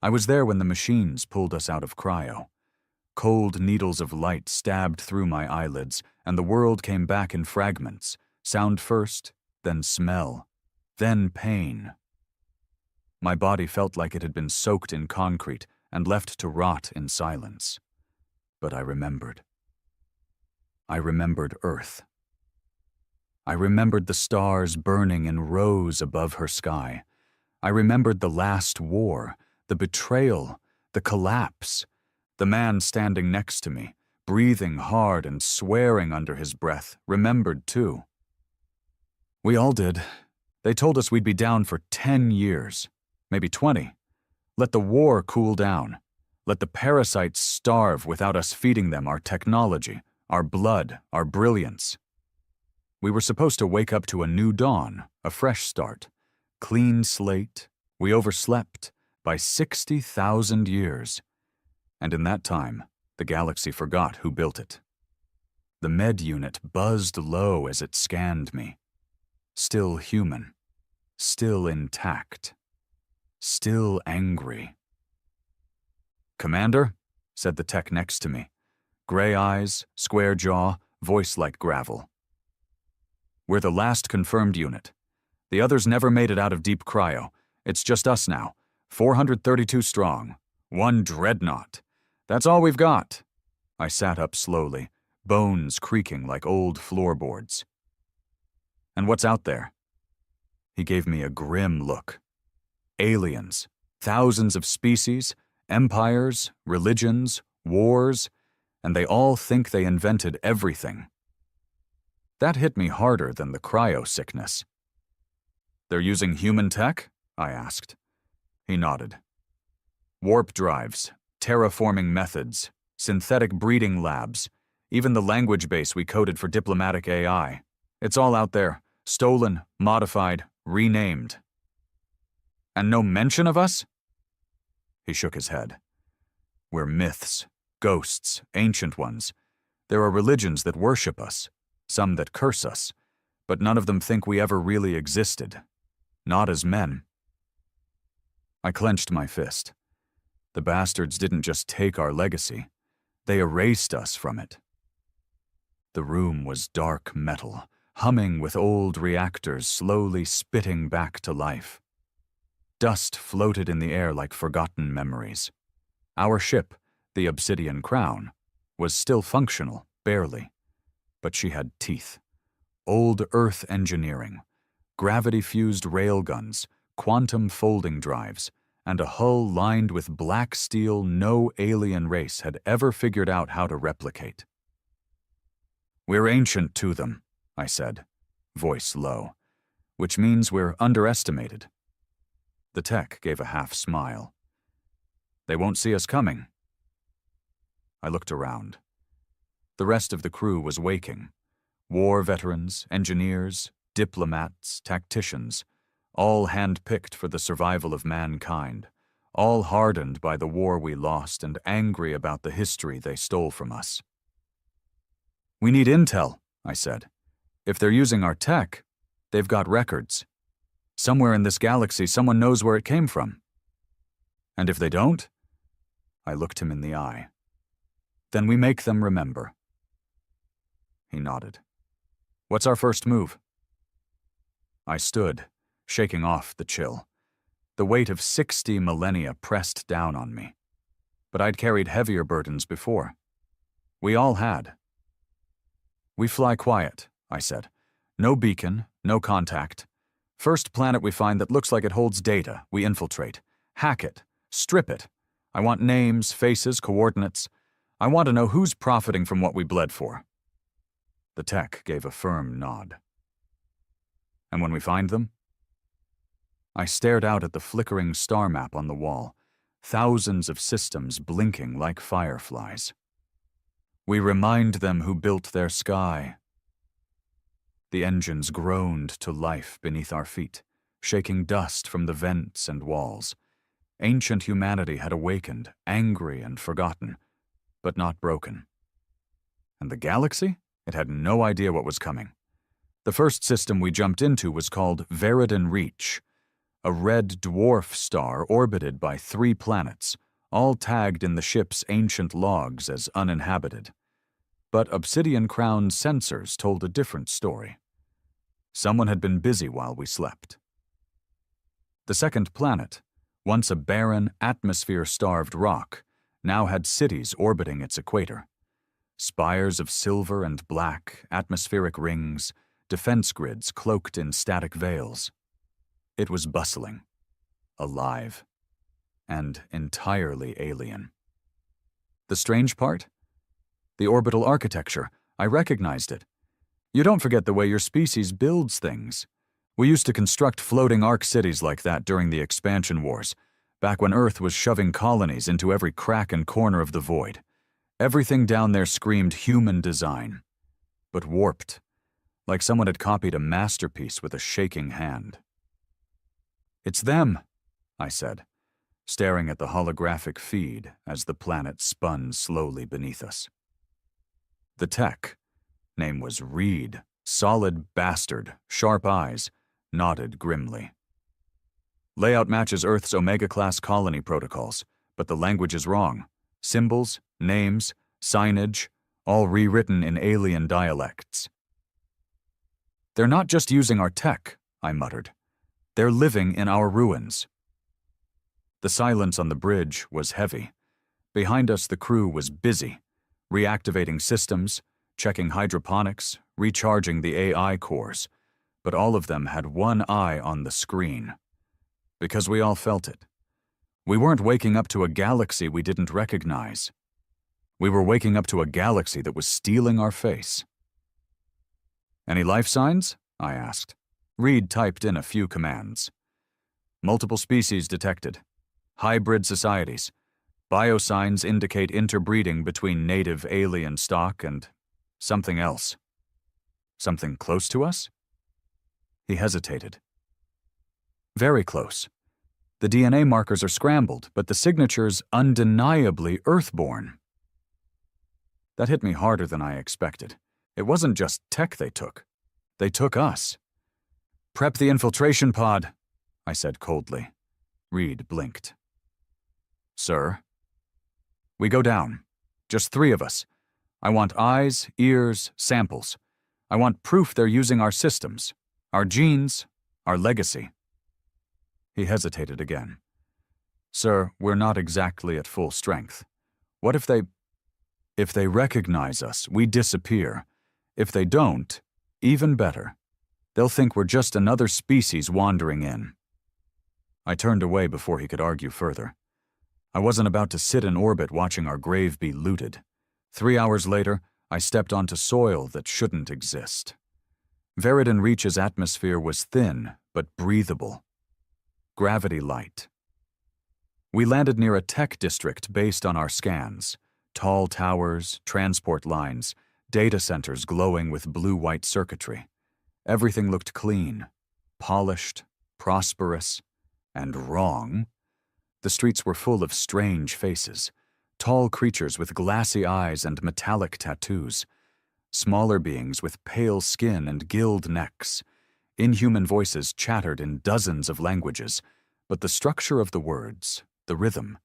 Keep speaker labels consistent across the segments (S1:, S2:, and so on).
S1: I was there when the machines pulled us out of cryo. Cold needles of light stabbed through my eyelids, and the world came back in fragments. Sound first, then smell, then pain. My body felt like it had been soaked in concrete and left to rot in silence. But I remembered. I remembered Earth. I remembered the stars burning in rows above her sky. I remembered the last war, the betrayal, the collapse, the man standing next to me, breathing hard and swearing under his breath, remembered too. We all did. They told us we'd be down for 10 years, maybe 20. Let the war cool down. Let the parasites starve without us feeding them our technology, our blood, our brilliance. We were supposed to wake up to a new dawn, a fresh start. Clean slate. We overslept by 60,000 years. And in that time, the galaxy forgot who built it. The med unit buzzed low as it scanned me. Still human. Still intact. Still angry. "Commander," said the tech next to me. Gray eyes, square jaw, voice like gravel. "We're the last confirmed unit. The others never made it out of deep cryo. It's just us now, 432 strong. One dreadnought. That's all we've got." I sat up slowly, bones creaking like old floorboards. "And what's out there?" He gave me a grim look. "Aliens. Thousands of species, empires, religions, wars, and they all think they invented everything." That hit me harder than the cryo sickness. "They're using human tech?" I asked. He nodded. "Warp drives, terraforming methods, synthetic breeding labs, even the language base we coded for diplomatic AI. It's all out there, stolen, modified, renamed." "And no mention of us?" He shook his head. "We're myths, ghosts, ancient ones. There are religions that worship us, some that curse us, but none of them think we ever really existed. Not as men." I clenched my fist. The bastards didn't just take our legacy, they erased us from it. The room was dark metal, humming with old reactors slowly spitting back to life. Dust floated in the air like forgotten memories. Our ship, the Obsidian Crown, was still functional, barely. But she had teeth. Old Earth engineering, gravity-fused railguns, quantum folding drives, and a hull lined with black steel no alien race had ever figured out how to replicate. "We're ancient to them," I said, voice low, "which means we're underestimated." The tech gave a half smile. "They won't see us coming." I looked around. The rest of the crew was waking. War veterans, engineers, diplomats, tacticians, all hand-picked for the survival of mankind, all hardened by the war we lost and angry about the history they stole from us. "We need intel," I said. "If they're using our tech, they've got records. Somewhere in this galaxy, someone knows where it came from. And if they don't?" I looked him in the eye. "Then we make them remember." He nodded. "What's our first move?" I stood, shaking off the chill. The weight of 60 millennia pressed down on me. But I'd carried heavier burdens before. We all had. "We fly quiet," I said. "No beacon, no contact. First planet we find that looks like it holds data, we infiltrate. Hack it. Strip it. I want names, faces, coordinates. I want to know who's profiting from what we bled for." The tech gave a firm nod. "And when we find them?" I stared out at the flickering star map on the wall, thousands of systems blinking like fireflies. "We remind them who built their sky." The engines groaned to life beneath our feet, shaking dust from the vents and walls. Ancient humanity had awakened, angry and forgotten, but not broken. And the galaxy? It had no idea what was coming. The first system we jumped into was called Veridan Reach, A red dwarf star orbited by 3 planets, all tagged in the ship's ancient logs as uninhabited. But Obsidian Crown's sensors told a different story. Someone had been busy while we slept. The second planet, once a barren, atmosphere-starved rock, now had cities orbiting its equator. Spires of silver and black, atmospheric rings, defense grids cloaked in static veils. It was bustling, alive, and entirely alien. The strange part? The orbital architecture. I recognized it. You don't forget the way your species builds things. We used to construct floating arc cities like that during the expansion wars, back when Earth was shoving colonies into every crack and corner of the void. Everything down there screamed human design, but warped, like someone had copied a masterpiece with a shaking hand. "It's them," I said, staring at the holographic feed as the planet spun slowly beneath us. The tech, name was Reed, solid bastard, sharp eyes, nodded grimly. "Layout matches Earth's Omega-class colony protocols, but the language is wrong. Symbols, names, signage, all rewritten in alien dialects." "They're not just using our tech," I muttered. "They're living in our ruins." The silence on the bridge was heavy. Behind us, the crew was busy, reactivating systems, checking hydroponics, recharging the AI cores, but all of them had one eye on the screen. Because we all felt it. We weren't waking up to a galaxy we didn't recognize. We were waking up to a galaxy that was stealing our face. "Any life signs?" I asked. Reed typed in a few commands. "Multiple species detected. Hybrid societies. Biosigns indicate interbreeding between native alien stock and something else." "Something close to us?" He hesitated. "Very close. The DNA markers are scrambled, but the signature's undeniably Earthborn." That hit me harder than I expected. It wasn't just tech they took. They took us. "Prep the infiltration pod," I said coldly. Reed blinked. "Sir?" "We go down. Just 3 of us. I want eyes, ears, samples. I want proof they're using our systems, our genes, our legacy." He hesitated again. "Sir, we're not exactly at full strength. What if they... If they recognize us, we disappear. If they don't, even better. They'll think we're just another species wandering in." I turned away before he could argue further. I wasn't about to sit in orbit watching our grave be looted. 3 hours later, I stepped onto soil that shouldn't exist. Veridan Reach's atmosphere was thin, but breathable. Gravity light. We landed near a tech district based on our scans. Tall towers, transport lines, data centers glowing with blue-white circuitry. Everything looked clean, polished, prosperous, and wrong. The streets were full of strange faces, tall creatures with glassy eyes and metallic tattoos, smaller beings with pale skin and gilled necks. Inhuman voices chattered in dozens of languages, but the structure of the words, the rhythm,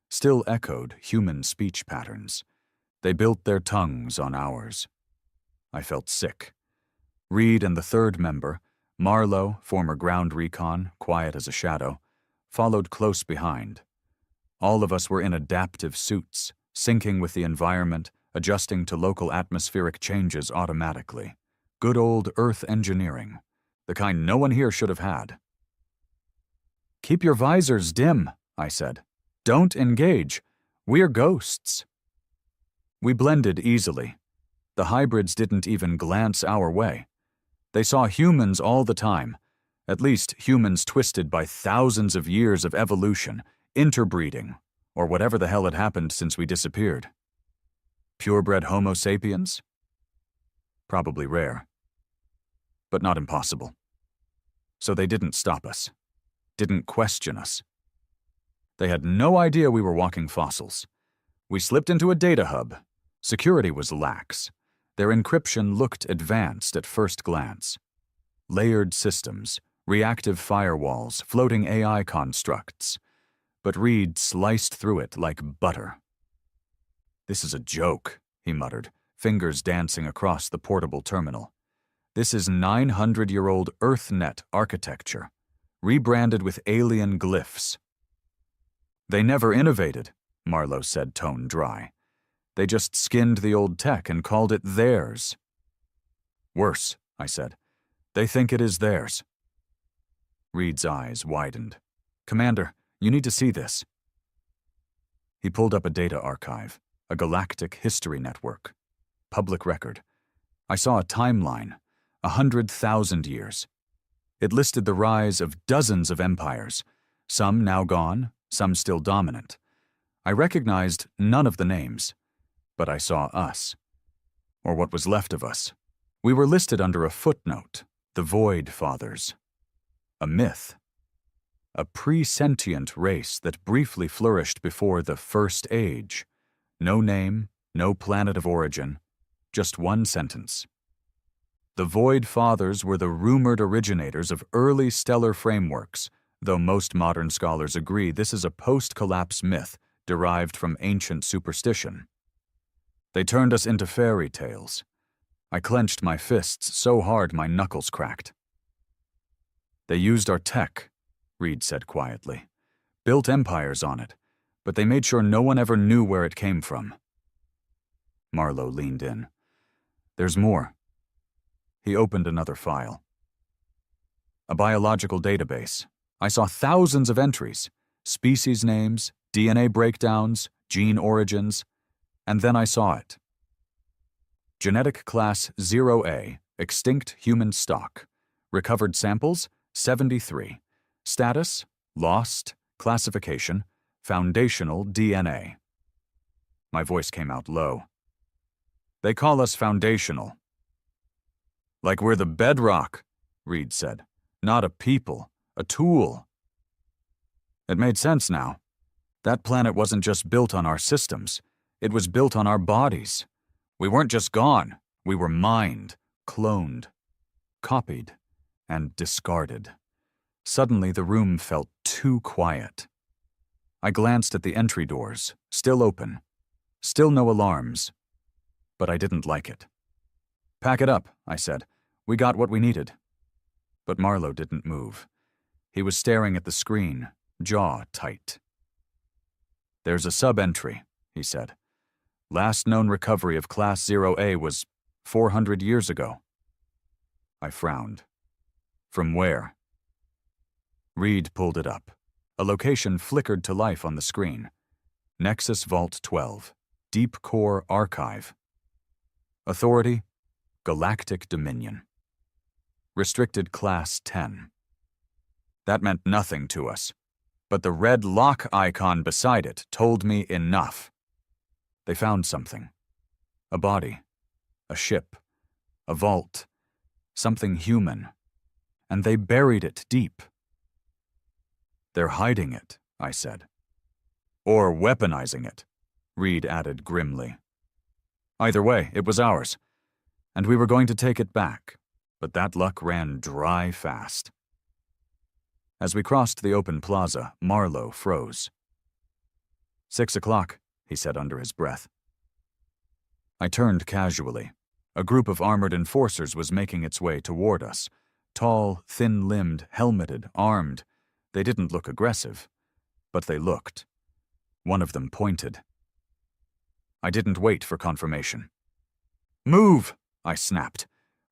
S1: still echoed human speech patterns. They built their tongues on ours. I felt sick. Reed and the 3rd member, Marlowe, former ground recon, quiet as a shadow, followed close behind. All of us were in adaptive suits, syncing with the environment, adjusting to local atmospheric changes automatically. Good old Earth engineering, the kind no one here should have had. "Keep your visors dim," I said. "Don't engage. We're ghosts." We blended easily. The hybrids didn't even glance our way. They saw humans all the time, at least humans twisted by thousands of years of evolution, interbreeding, or whatever the hell had happened since we disappeared. Purebred Homo sapiens? Probably rare, but not impossible. So they didn't stop us, didn't question us. They had no idea we were walking fossils. We slipped into a data hub. Security was lax. Their encryption looked advanced at first glance. Layered systems, reactive firewalls, floating AI constructs. But Reed sliced through it like butter. "This is a joke," he muttered, fingers dancing across the portable terminal. "This is 900-year-old EarthNet architecture, rebranded with alien glyphs." "They never innovated," Marlowe said, tone dry. "They just skinned the old tech and called it theirs." "Worse," I said. "They think it is theirs." Reed's eyes widened. "Commander, you need to see this." He pulled up a data archive, a galactic history network. Public record. I saw a timeline, 100,000 years. It listed the rise of dozens of empires, some now gone, some still dominant. I recognized none of the names, but I saw us, or what was left of us. We were listed under a footnote, the Void Fathers. A myth. A pre-sentient race that briefly flourished before the First Age. No name, no planet of origin, just one sentence. The Void Fathers were the rumored originators of early stellar frameworks, though most modern scholars agree this is a post-collapse myth derived from ancient superstition. They turned us into fairy tales. I clenched my fists so hard my knuckles cracked. "They used our tech," Reed said quietly. "Built empires on it, but they made sure no one ever knew where it came from." Marlowe leaned in. "There's more." He opened another file. A biological database. I saw thousands of entries, species names, DNA breakdowns, gene origins, and then I saw it. Genetic class 0A, extinct human stock. Recovered samples, 73. Status, lost. Classification, foundational DNA. My voice came out low. "They call us foundational." "Like we're the bedrock," Reed said. "Not a people, a tool." It made sense now. That planet wasn't just built on our systems. It was built on our bodies. We weren't just gone. We were mined, cloned, copied, and discarded. Suddenly, the room felt too quiet. I glanced at the entry doors, still open. Still no alarms. But I didn't like it. "Pack it up," I said. "We got what we needed." But Marlowe didn't move. He was staring at the screen, jaw tight. "There's a sub-entry," he said. "Last known recovery of Class 0A was 400 years ago." I frowned. "From where?" Reed pulled it up. A location flickered to life on the screen. Nexus Vault 12, Deep Core Archive. Authority, Galactic Dominion. Restricted Class 10. That meant nothing to us, but the red lock icon beside it told me enough. They found something. A body, a ship, a vault, something human, and they buried it deep. "They're hiding it," I said. "Or weaponizing it," Reed added grimly. "Either way, it was ours, and we were going to take it back, but that luck ran dry fast." As we crossed the open plaza, Marlowe froze. 6 o'clock, he said under his breath. I turned casually. A group of armored enforcers was making its way toward us. Tall, thin-limbed, helmeted, armed. They didn't look aggressive, but they looked. One of them pointed. I didn't wait for confirmation. "Move!" I snapped.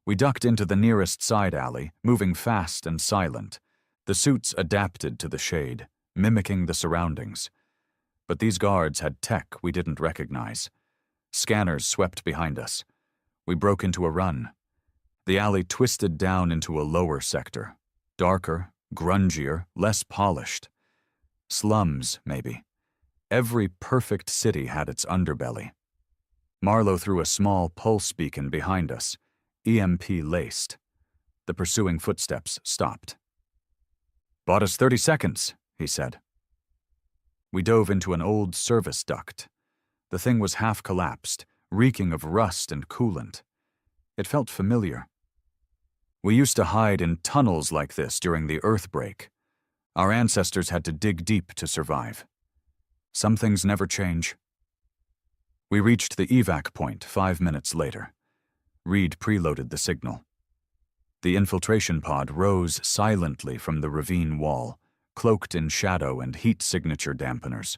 S1: We ducked into the nearest side alley, moving fast and silent. The suits adapted to the shade, mimicking the surroundings. But these guards had tech we didn't recognize. Scanners swept behind us. We broke into a run. The alley twisted down into a lower sector. Darker, grungier, less polished. Slums, maybe. Every perfect city had its underbelly. Marlowe threw a small pulse beacon behind us, EMP laced. The pursuing footsteps stopped. "Bought us 30 seconds, he said. We dove into an old service duct. The thing was half collapsed, reeking of rust and coolant. It felt familiar. We used to hide in tunnels like this during the earthquake. Our ancestors had to dig deep to survive. Some things never change. We reached the evac point 5 minutes later. Reed preloaded the signal. The infiltration pod rose silently from the ravine wall, cloaked in shadow and heat signature dampeners.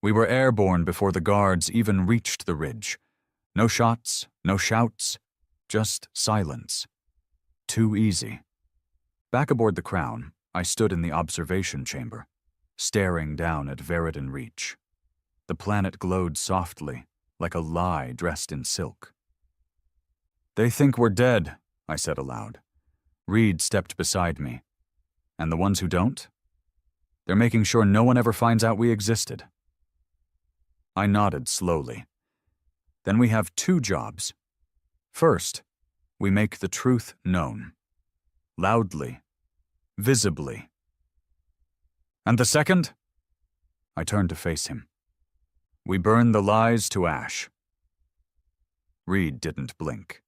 S1: We were airborne before the guards even reached the ridge. No shots, no shouts, just silence. Too easy. Back aboard the Crown, I stood in the observation chamber, staring down at Veridon Reach. The planet glowed softly, like a lie dressed in silk. "They think we're dead," I said aloud. Reed stepped beside me. "And the ones who don't? They're making sure no one ever finds out we existed." I nodded slowly. "Then we have 2 jobs. First, we make the truth known. Loudly. Visibly. And the second?" I turned to face him. "We burn the lies to ash." Reed didn't blink.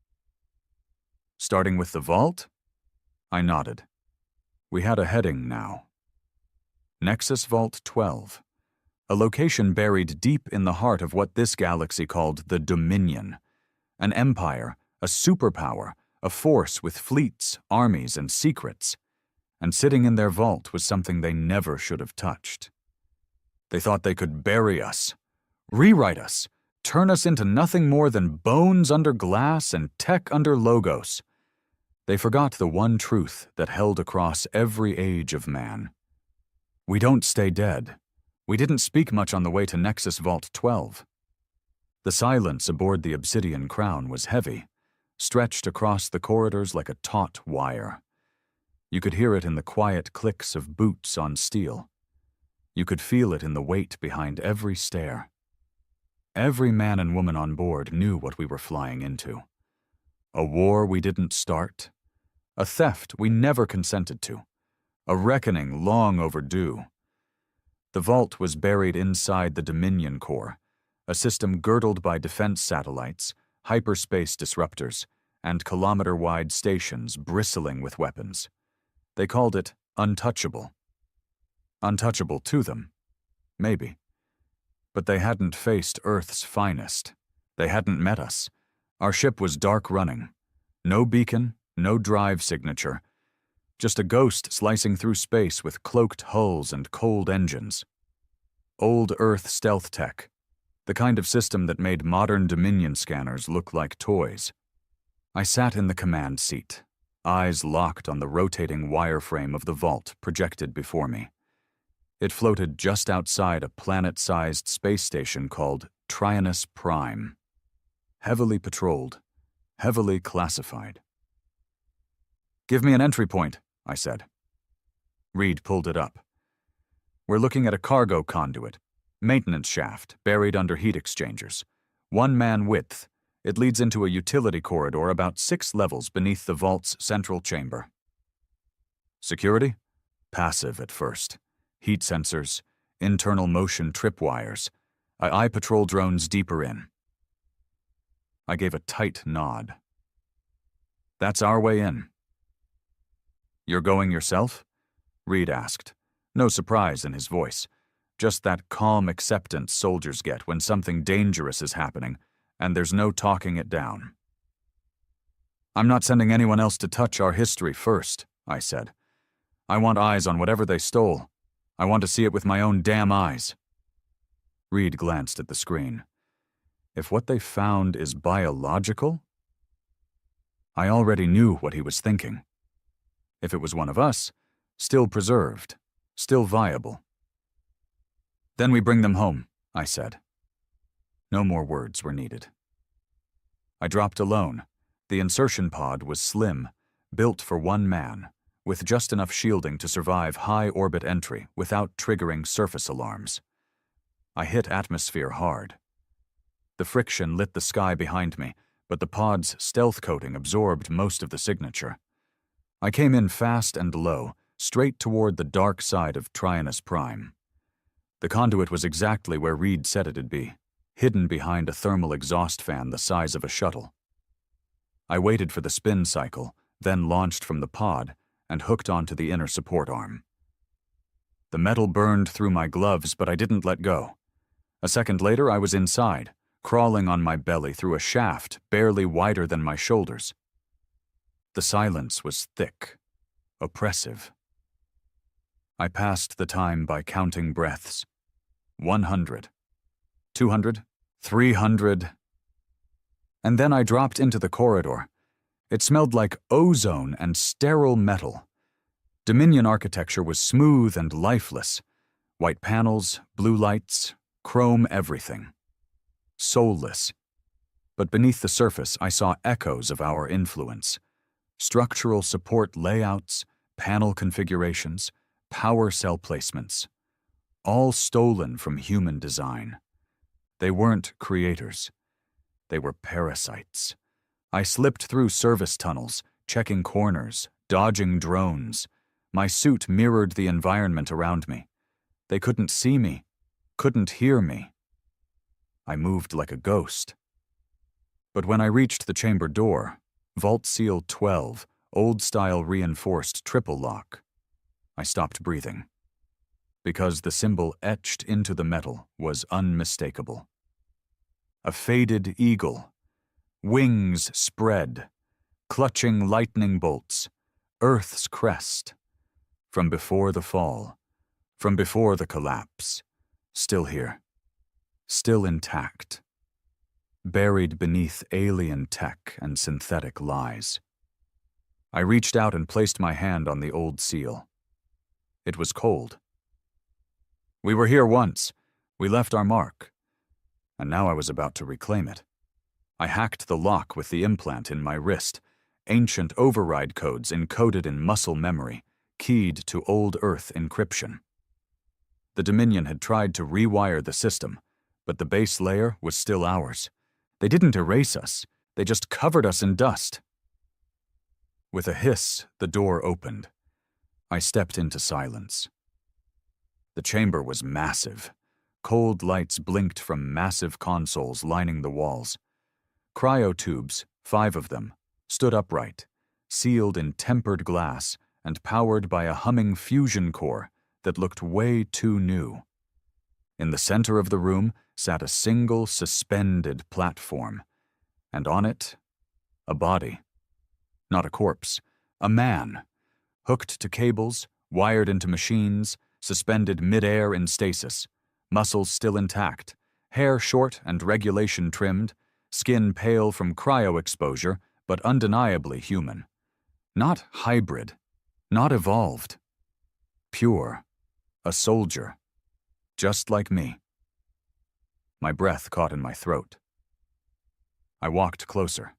S1: "Starting with the vault?" I nodded. We had a heading now. Nexus Vault 12. A location buried deep in the heart of what this galaxy called the Dominion. An empire, a superpower, a force with fleets, armies, and secrets. And sitting in their vault was something they never should have touched. They thought they could bury us, rewrite us, turn us into nothing more than bones under glass and tech under logos. They forgot the one truth that held across every age of man. We don't stay dead. We didn't speak much on the way to Nexus Vault 12. The silence aboard the Obsidian Crown was heavy, stretched across the corridors like a taut wire. You could hear it in the quiet clicks of boots on steel. You could feel it in the weight behind every stair. Every man and woman on board knew what we were flying into. A war we didn't start. A theft we never consented to. A reckoning long overdue. The vault was buried inside the Dominion Core, a system girdled by defense satellites, hyperspace disruptors, and kilometer-wide stations bristling with weapons. They called it untouchable. Untouchable to them, maybe. But they hadn't faced Earth's finest. They hadn't met us. Our ship was dark running. No beacon, no drive signature. Just a ghost slicing through space with cloaked hulls and cold engines. Old Earth stealth tech. The kind of system that made modern Dominion scanners look like toys. I sat in the command seat, eyes locked on the rotating wireframe of the vault projected before me. It floated just outside a planet-sized space station called Trionus Prime. Heavily patrolled, heavily classified. "Give me an entry point," I said. Reed pulled it up. "We're looking at a cargo conduit, maintenance shaft buried under heat exchangers. 1 man width. It leads into a utility corridor about 6 levels beneath the vault's central chamber." Security? Passive at first. Heat sensors, internal motion tripwires. I eye patrol drones deeper in. I gave a tight nod. "That's our way in." "You're going yourself?" Reed asked. No surprise in his voice. Just that calm acceptance soldiers get when something dangerous is happening, and there's no talking it down. "I'm not sending anyone else to touch our history first," I said. "I want eyes on whatever they stole. I want to see it with my own damn eyes." Reed glanced at the screen. If what they found is biological? I already knew what he was thinking. If it was one of us, still preserved, still viable. "Then we bring them home," I said. No more words were needed. I dropped alone. The insertion pod was slim, built for 1 man, with just enough shielding to survive high-orbit entry without triggering surface alarms. I hit atmosphere hard. The friction lit the sky behind me, but the pod's stealth coating absorbed most of the signature. I came in fast and low, straight toward the dark side of Trionus Prime. The conduit was exactly where Reed said it'd be, hidden behind a thermal exhaust fan the size of a shuttle. I waited for the spin cycle, then launched from the pod and hooked onto the inner support arm. The metal burned through my gloves, but I didn't let go. A second later, I was inside, crawling on my belly through a shaft barely wider than my shoulders. The silence was thick, oppressive. I passed the time by counting breaths. 100, 200, 300. And then I dropped into the corridor. It smelled like ozone and sterile metal. Dominion architecture was smooth and lifeless. White panels, blue lights, chrome everything. Soulless. But beneath the surface, I saw echoes of our influence. Structural support layouts, panel configurations, power cell placements. All stolen from human design. They weren't creators. They were parasites. I slipped through service tunnels, checking corners, dodging drones. My suit mirrored the environment around me. They couldn't see me, couldn't hear me. I moved like a ghost. But when I reached the chamber door, Vault Seal 12, old-style reinforced triple lock, I stopped breathing. Because the symbol etched into the metal was unmistakable. A faded eagle, wings spread, clutching lightning bolts, Earth's crest. From before the fall, from before the collapse, still here, still intact, buried beneath alien tech and synthetic lies. I reached out and placed my hand on the old seal. It was cold. We were here once. We left our mark. And now I was about to reclaim it. I hacked the lock with the implant in my wrist, ancient override codes encoded in muscle memory, keyed to old Earth encryption. The Dominion had tried to rewire the system, but the base layer was still ours. They didn't erase us, they just covered us in dust. With a hiss, the door opened. I stepped into silence. The chamber was massive. Cold lights blinked from massive consoles lining the walls. Cryotubes, 5 of them, stood upright, sealed in tempered glass and powered by a humming fusion core that looked way too new. In the center of the room sat a single suspended platform, and on it, a body. Not a corpse, a man, hooked to cables, wired into machines, suspended mid-air in stasis, muscles still intact, hair short and regulation trimmed, skin pale from cryo exposure, but undeniably human. Not hybrid, not evolved. Pure, a soldier, just like me. My breath caught in my throat. I walked closer.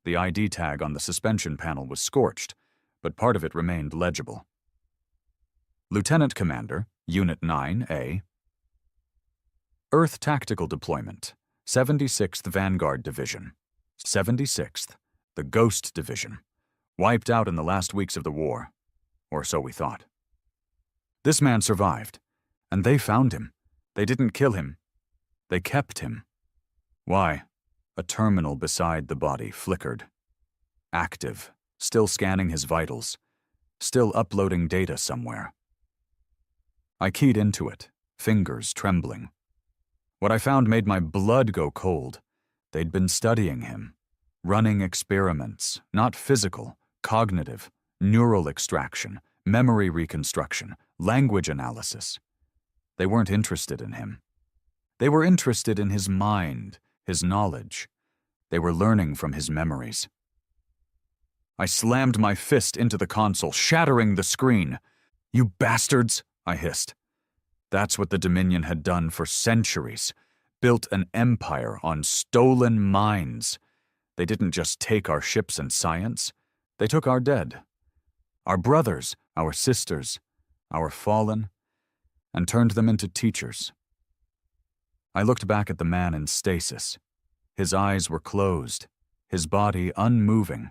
S1: The ID tag on the suspension panel was scorched, but part of it remained legible. Lieutenant Commander, Unit 9A. Earth Tactical Deployment, 76th Vanguard Division. 76th, the Ghost Division. Wiped out in the last weeks of the war. Or so we thought. This man survived, and they found him. They didn't kill him. They kept him. Why? A terminal beside the body flickered. Active, still scanning his vitals, still uploading data somewhere. I keyed into it, fingers trembling. What I found made my blood go cold. They'd been studying him, running experiments, not physical, cognitive, neural extraction, memory reconstruction, language analysis. They weren't interested in him. They were interested in his mind, his knowledge. They were learning from his memories. I slammed my fist into the console, shattering the screen. "You bastards!" I hissed. That's what the Dominion had done for centuries. Built an empire on stolen minds. They didn't just take our ships and science. They took our dead. Our brothers, our sisters, our fallen, and turned them into teachers. I looked back at the man in stasis. His eyes were closed, his body unmoving.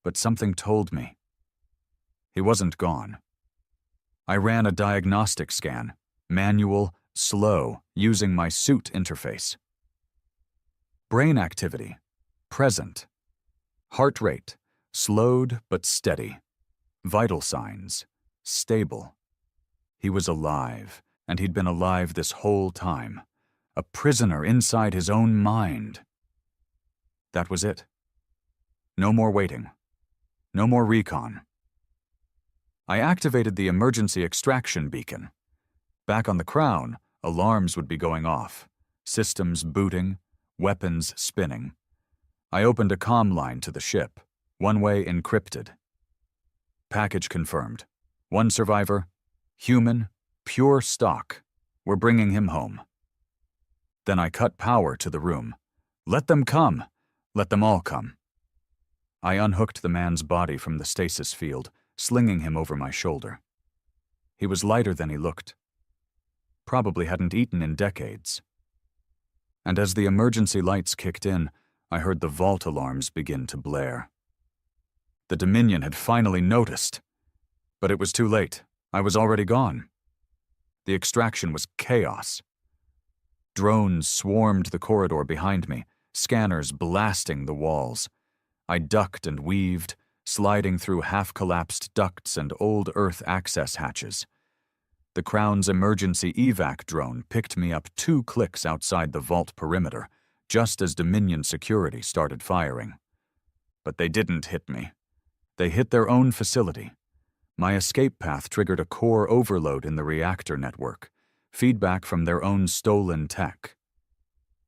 S1: But something told me. He wasn't gone. I ran a diagnostic scan, manual, slow, using my suit interface. Brain activity, present. Heart rate, Slowed but steady. Vital signs. Stable. He was alive, and he'd been alive this whole time. A prisoner inside his own mind. That was it. No more waiting. No more recon. I activated the emergency extraction beacon. Back on the Crown, alarms would be going off, systems booting, weapons spinning. I opened a comm line to the ship, one-way encrypted. Package confirmed. One survivor, human, pure stock. We're bringing him home. Then I cut power to the room. Let them come. Let them all come. I unhooked the man's body from the stasis field, slinging him over my shoulder. He was lighter than he looked. Probably hadn't eaten in decades. And as the emergency lights kicked in, I heard the vault alarms begin to blare. The Dominion had finally noticed. But it was too late. I was already gone. The extraction was chaos. Drones swarmed the corridor behind me, scanners blasting the walls. I ducked and weaved, sliding through half-collapsed ducts and old Earth access hatches. The Crown's emergency evac drone picked me up 2 clicks outside the vault perimeter, just as Dominion security started firing. But they didn't hit me. They hit their own facility. My escape path triggered a core overload in the reactor network, feedback from their own stolen tech.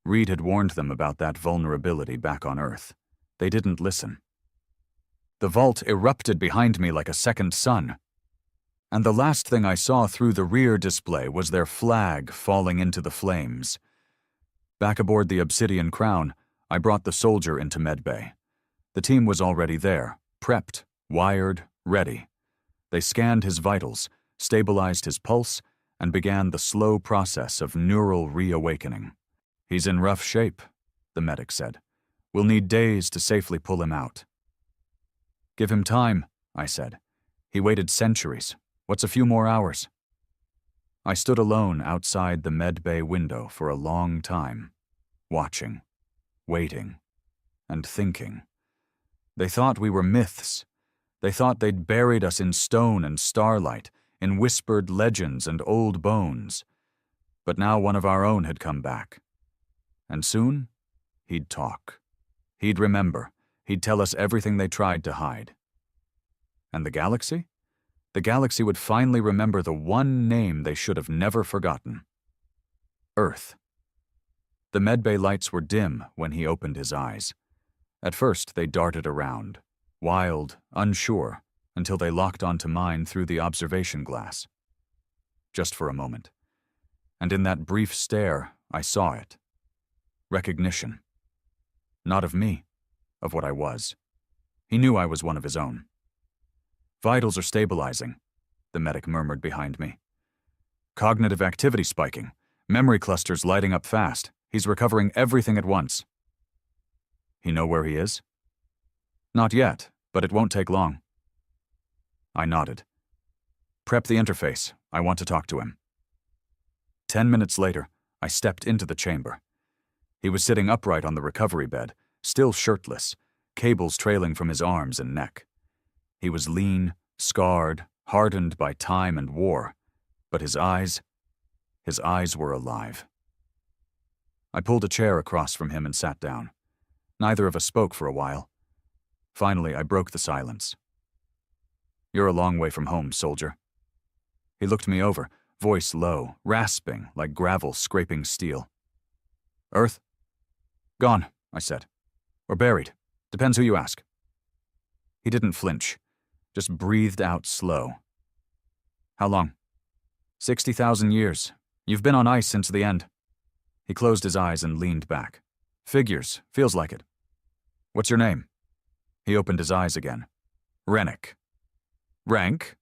S1: Reed had warned them about that vulnerability back on Earth. They didn't listen. The vault erupted behind me like a second sun. And the last thing I saw through the rear display was their flag falling into the flames. Back aboard the Obsidian Crown, I brought the soldier into medbay. The team was already there, prepped, wired, ready. They scanned his vitals, stabilized his pulse, and began the slow process of neural reawakening. He's in rough shape, the medic said. We'll need days to safely pull him out. Give him time, I said. He waited centuries. What's a few more hours? I stood alone outside the medbay window for a long time, watching, waiting, and thinking. They thought we were myths. They thought they'd buried us in stone and starlight, in whispered legends and old bones. But now one of our own had come back. And soon, he'd talk. He'd remember. He'd tell us everything they tried to hide. And the galaxy? The galaxy would finally remember the one name they should have never forgotten. Earth. The medbay lights were dim when he opened his eyes. At first, they darted around, wild, unsure, until they locked onto mine through the observation glass. Just for a moment. And in that brief stare, I saw it. Recognition. Not of me, of what I was. He knew I was one of his own. Vitals are stabilizing, the medic murmured behind me. Cognitive activity spiking, memory clusters lighting up fast. He's recovering everything at once. You know where he is? Not yet, but it won't take long. I nodded. Prep the interface. I want to talk to him. 10 minutes later, I stepped into the chamber. He was sitting upright on the recovery bed, still shirtless, cables trailing from his arms and neck. He was lean, scarred, hardened by time and war, but his eyes were alive. I pulled a chair across from him and sat down. Neither of us spoke for a while. Finally, I broke the silence. You're a long way from home, soldier. He looked me over, voice low, rasping like gravel scraping steel. Earth? Gone, I said. Or buried. Depends who you ask. He didn't flinch, just breathed out slow. How long? 60,000 years. You've been on ice since the end. He closed his eyes and leaned back. Figures, feels like it. What's your name? He opened his eyes again. Rennick. Rank?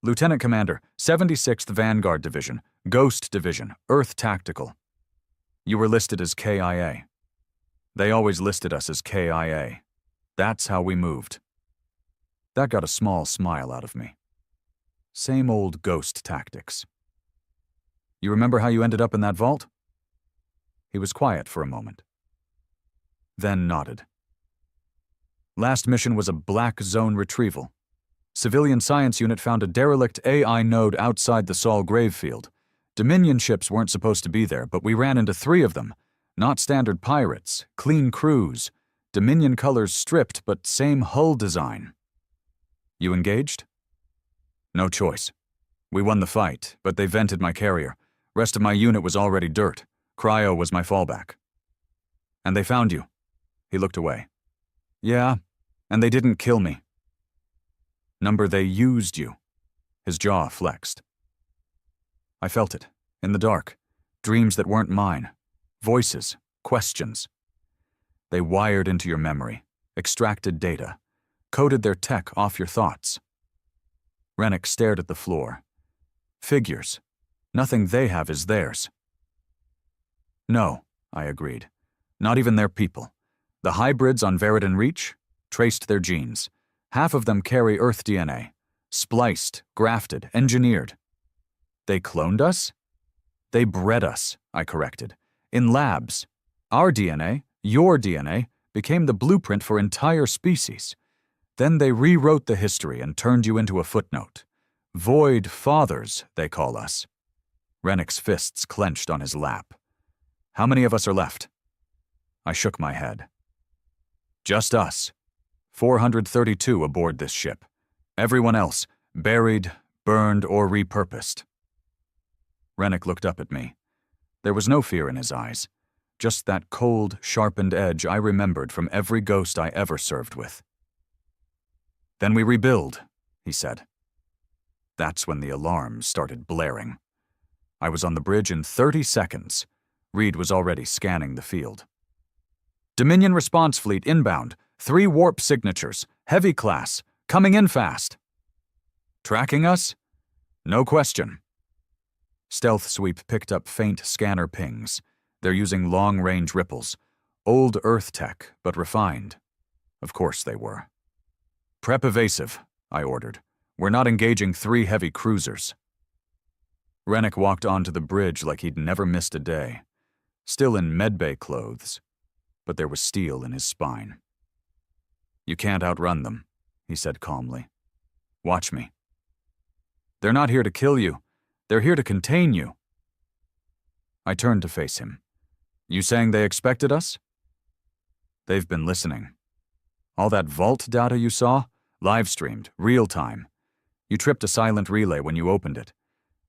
S1: Lieutenant Commander, 76th Vanguard Division, Ghost Division, Earth Tactical. You were listed as KIA. They always listed us as KIA. That's how we moved. That got a small smile out of me. Same old ghost tactics. You remember how you ended up in that vault? He was quiet for a moment. Then nodded. Last mission was a black zone retrieval. Civilian science unit found a derelict AI node outside the Sol grave field. Dominion ships weren't supposed to be there, but we ran into 3 of them. Not standard pirates, clean crews. Dominion colors stripped, but same hull design. You engaged? No choice. We won the fight, but they vented my carrier. Rest of my unit was already dirt. Cryo was my fallback. And they found you. He looked away. Yeah, and they didn't kill me. Number, they used you. His jaw flexed. I felt it, in the dark. Dreams that weren't mine. Voices, questions. They wired into your memory, extracted data, coded their tech off your thoughts. Rennick stared at the floor. Figures. Nothing they have is theirs. No, I agreed. Not even their people. The hybrids on Veridan Reach traced their genes. Half of them carry Earth DNA. Spliced, grafted, engineered. They cloned us? They bred us, I corrected. In labs. Our DNA, your DNA, became the blueprint for entire species. Then they rewrote the history and turned you into a footnote. Void fathers, they call us. Rennick's fists clenched on his lap. How many of us are left? I shook my head. Just us. 432 aboard this ship. Everyone else, buried, burned, or repurposed. Rennick looked up at me. There was no fear in his eyes. Just that cold, sharpened edge I remembered from every ghost I ever served with. Then we rebuild, he said. That's when the alarms started blaring. I was on the bridge in 30 seconds. Reed was already scanning the field. Dominion response fleet inbound. 3 warp signatures. Heavy class. Coming in fast. Tracking us? No question. Stealth Sweep picked up faint scanner pings. They're using long-range ripples. Old Earth tech, but refined. Of course they were. Prep evasive, I ordered. We're not engaging 3 heavy cruisers. Rennick walked onto the bridge like he'd never missed a day. Still in medbay clothes, but there was steel in his spine. You can't outrun them, he said calmly. Watch me. They're not here to kill you. They're here to contain you. I turned to face him. You saying they expected us? They've been listening. All that vault data you saw? Live-streamed, real-time. You tripped a silent relay when you opened it.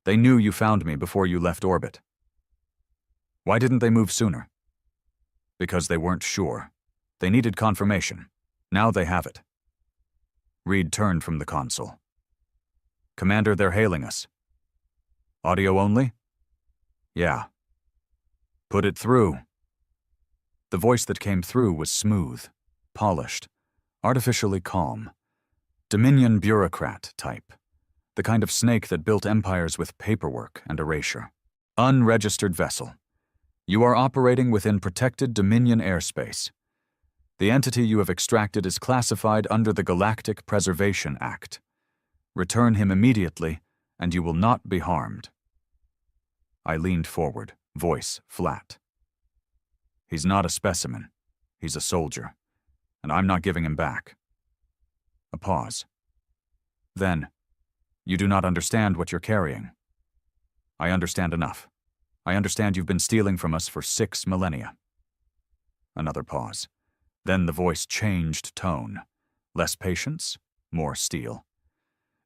S1: They knew you found me before you left orbit. Why didn't they move sooner? Because they weren't sure. They needed confirmation. Now they have it. Reed turned from the console. Commander, they're hailing us. Audio only? Yeah. Put it through. The voice that came through was smooth, polished, artificially calm. Dominion bureaucrat type. The kind of snake that built empires with paperwork and erasure. Unregistered vessel. You are operating within protected Dominion airspace. The entity you have extracted is classified under the Galactic Preservation Act. Return him immediately, and you will not be harmed. I leaned forward, voice flat. He's not a specimen. He's a soldier, and I'm not giving him back. A pause. Then, you do not understand what you're carrying. I understand enough. I understand you've been stealing from us for 6 millennia. Another pause. Then the voice changed tone. Less patience, more steel.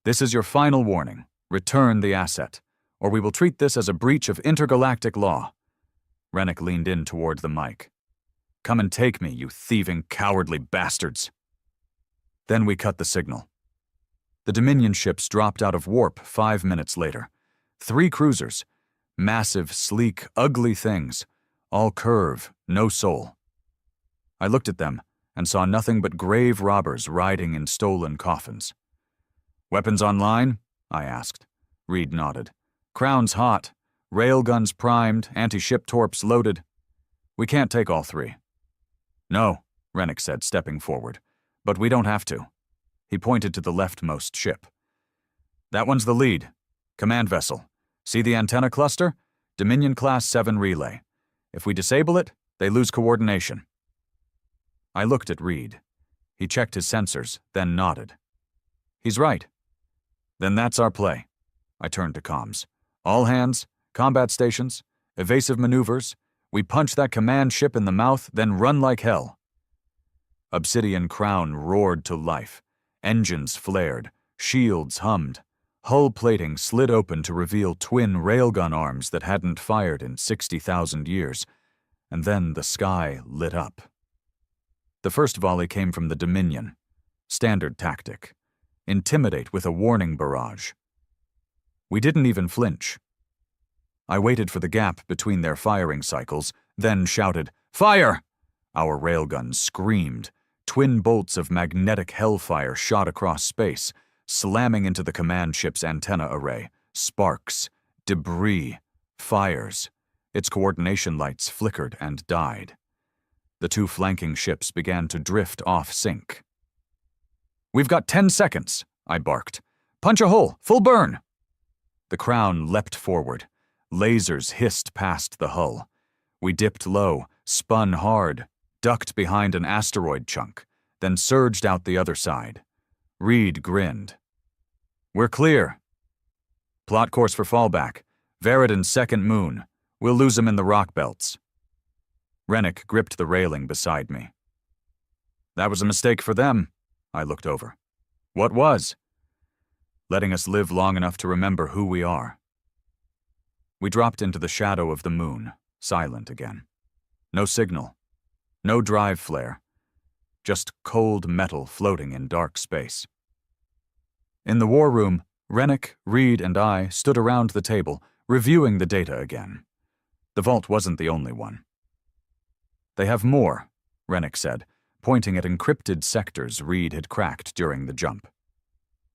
S1: This is your final warning. Return the asset, or we will treat this as a breach of intergalactic law. Rennick leaned in toward the mic. Come and take me, you thieving, cowardly bastards. Then we cut the signal. The Dominion ships dropped out of warp 5 minutes later. 3 cruisers. Massive, sleek, ugly things. All curve, no soul. I looked at them and saw nothing but grave robbers riding in stolen coffins. Weapons online? I asked. Reed nodded. Crown's hot. Railguns primed, anti-ship torps loaded. We can't take all 3. No, Rennick said, stepping forward. But we don't have to. He pointed to the leftmost ship. That one's the lead. Command vessel. See the antenna cluster? Dominion Class 7 relay. If we disable it, they lose coordination. I looked at Reed. He checked his sensors, then nodded. He's right. Then that's our play. I turned to comms. All hands, combat stations, evasive maneuvers. We punch that command ship in the mouth, then run like hell. Obsidian Crown roared to life. Engines flared. Shields hummed. Hull plating slid open to reveal twin railgun arms that hadn't fired in 60,000 years. And then the sky lit up. The first volley came from the Dominion. Standard tactic. Intimidate with a warning barrage. We didn't even flinch. I waited for the gap between their firing cycles, then shouted, "Fire!" Our railguns screamed. Twin bolts of magnetic hellfire shot across space, slamming into the command ship's antenna array. Sparks, debris, fires. Its coordination lights flickered and died. The two flanking ships began to drift off sync. "We've got 10 seconds, I barked. "Punch a hole, full burn!" The Crown leapt forward. Lasers hissed past the hull. We dipped low, spun hard, ducked behind an asteroid chunk, then surged out the other side. Reed grinned. "We're clear. Plot course for fallback. Veridan's second moon. We'll lose him in the rock belts." Rennick gripped the railing beside me. "That was a mistake for them." I looked over. "What was?" "Letting us live long enough to remember who we are." We dropped into the shadow of the moon, silent again. No signal. No drive flare. Just cold metal floating in dark space. In the war room, Rennick, Reed, and I stood around the table, reviewing the data again. The vault wasn't the only one. "They have more," Rennick said, pointing at encrypted sectors Reed had cracked during the jump.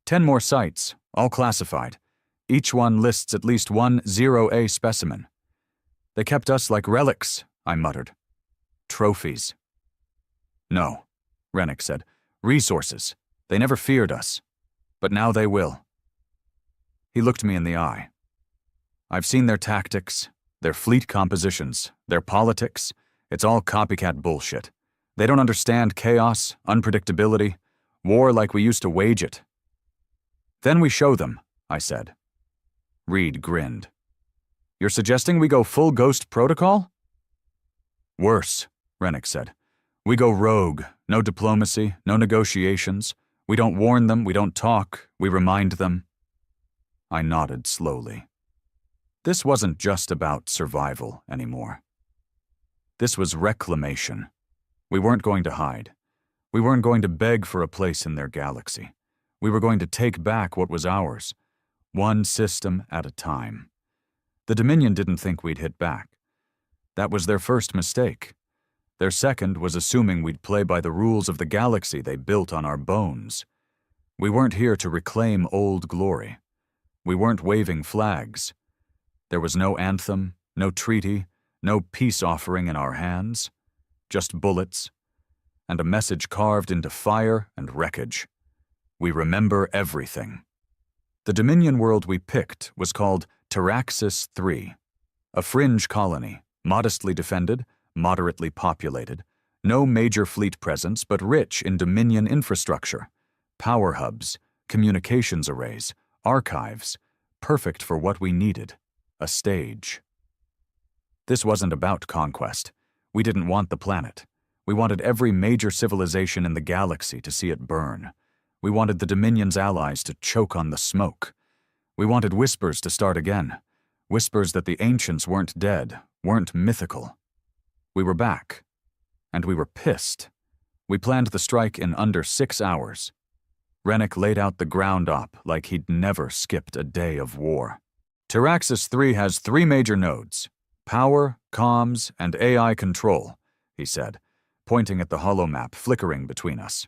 S1: 10 more sites, all classified. Each one lists at least one 0A specimen. "They kept us like relics," I muttered. "Trophies." "No," Rennick said. "Resources. They never feared us. But now they will." He looked me in the eye. "I've seen their tactics, their fleet compositions, their politics. It's all copycat bullshit. They don't understand chaos, unpredictability, war like we used to wage it." "Then we show them," I said. Reed grinned. "You're suggesting we go full Ghost Protocol?" "Worse," Rennick said. "We go rogue, no diplomacy, no negotiations. We don't warn them, we don't talk, we remind them." I nodded slowly. This wasn't just about survival anymore. This was reclamation. We weren't going to hide. We weren't going to beg for a place in their galaxy. We were going to take back what was ours, one system at a time. The Dominion didn't think we'd hit back. That was their first mistake. Their second was assuming we'd play by the rules of the galaxy they built on our bones. We weren't here to reclaim old glory. We weren't waving flags. There was no anthem, no treaty, no peace offering in our hands. Just bullets, and a message carved into fire and wreckage. We remember everything. The Dominion world we picked was called Taraxis III, a fringe colony, modestly defended, moderately populated, no major fleet presence but rich in Dominion infrastructure, power hubs, communications arrays, archives, perfect for what we needed, a stage. This wasn't about conquest. We didn't want the planet. We wanted every major civilization in the galaxy to see it burn. We wanted the Dominion's allies to choke on the smoke. We wanted whispers to start again, whispers that the ancients weren't dead, weren't mythical. We were back, and we were pissed. We planned the strike in under 6 hours. Rennick laid out the ground op like he'd never skipped a day of war. Taraxis III has 3 major nodes: power, comms, and AI control, he said, pointing at the holomap flickering between us.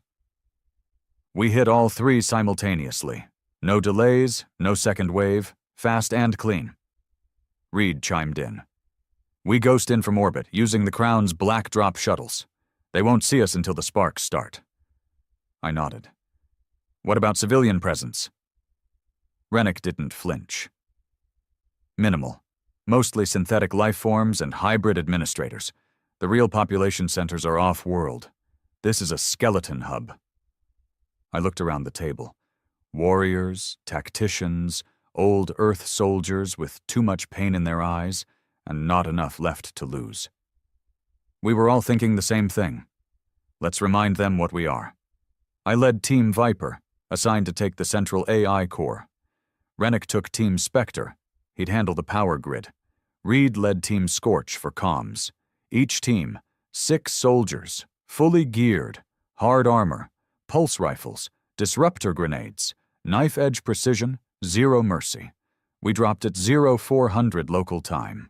S1: We hit all 3 simultaneously. No delays, no second wave, fast and clean. Reed chimed in. We ghost in from orbit using the Crown's black drop shuttles. They won't see us until the sparks start. I nodded. What about civilian presence? Rennick didn't flinch. Minimal. Mostly synthetic life forms and hybrid administrators. The real population centers are off-world. This is a skeleton hub, I looked around the table. Warriors, tacticians, old Earth soldiers with too much pain in their eyes and not enough left to lose. We were all thinking the same thing. Let's remind them what we are. I led Team Viper, assigned to take the central AI core. Rennick took Team Spectre. He'd handle the power grid. Reed led Team Scorch for comms. Each team, 6 soldiers, fully geared, hard armor, pulse rifles, disruptor grenades, knife-edge precision, zero mercy. We dropped at 0400 local time.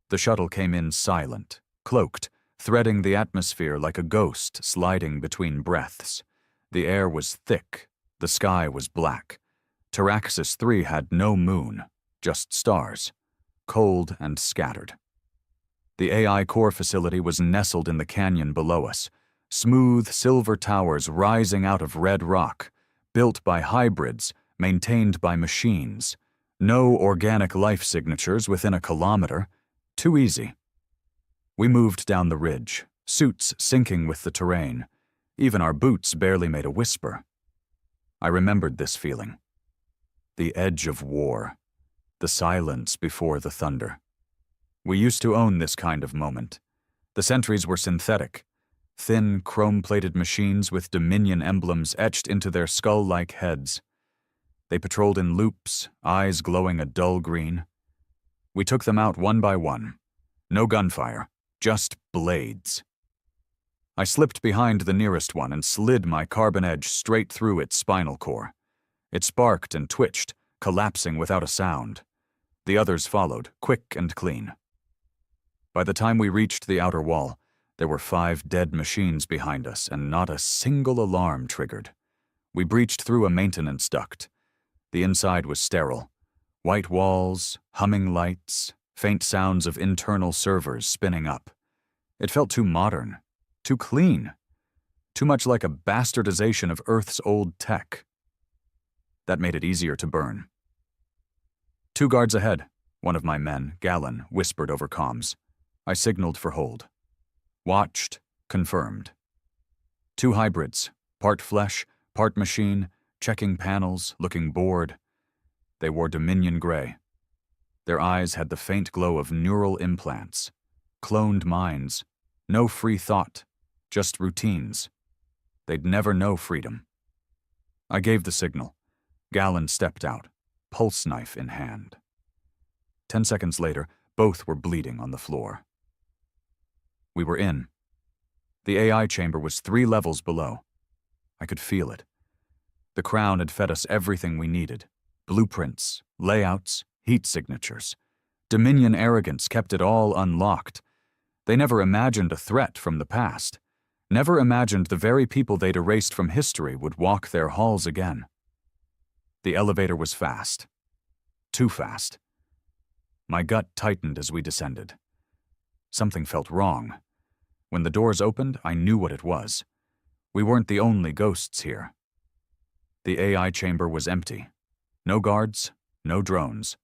S1: The shuttle came in silent, cloaked, threading the atmosphere like a ghost sliding between breaths. The air was thick, the sky was black. Taraxis 3 had no moon, just stars, cold and scattered. The AI core facility was nestled in the canyon below us, smooth silver towers rising out of red rock, built by hybrids, maintained by machines. No organic life signatures within a kilometer. Too easy. We moved down the ridge, suits sinking with the terrain. Even our boots barely made a whisper. I remembered this feeling. The edge of war. The silence before the thunder. We used to own this kind of moment. The sentries were synthetic. Thin, chrome-plated machines with Dominion emblems etched into their skull-like heads. They patrolled in loops, eyes glowing a dull green. We took them out one by one. No gunfire, just blades. I slipped behind the nearest one and slid my carbon edge straight through its spinal core. It sparked and twitched, collapsing without a sound. The others followed, quick and clean. By the time we reached the outer wall, there were 5 dead machines behind us and not a single alarm triggered. We breached through a maintenance duct. The inside was sterile. White walls, humming lights, faint sounds of internal servers spinning up. It felt too modern, too clean, too much like a bastardization of Earth's old tech. That made it easier to burn. 2 guards ahead, one of my men, Gallon, whispered over comms. I signaled for hold. Watched, confirmed. 2 hybrids, part flesh, part machine, checking panels, looking bored. They wore Dominion gray. Their eyes had the faint glow of neural implants. Cloned minds. No free thought, just routines. They'd never know freedom. I gave the signal. Gallon stepped out, pulse knife in hand. 10 seconds later, both were bleeding on the floor. We were in. The AI chamber was 3 levels below. I could feel it. The Crown had fed us everything we needed. Blueprints, layouts, heat signatures. Dominion arrogance kept it all unlocked. They never imagined a threat from the past. Never imagined the very people they'd erased from history would walk their halls again. The elevator was fast. Too fast. My gut tightened as we descended. Something felt wrong. When the doors opened, I knew what it was. We weren't the only ghosts here. The AI chamber was empty. No guards, no drones.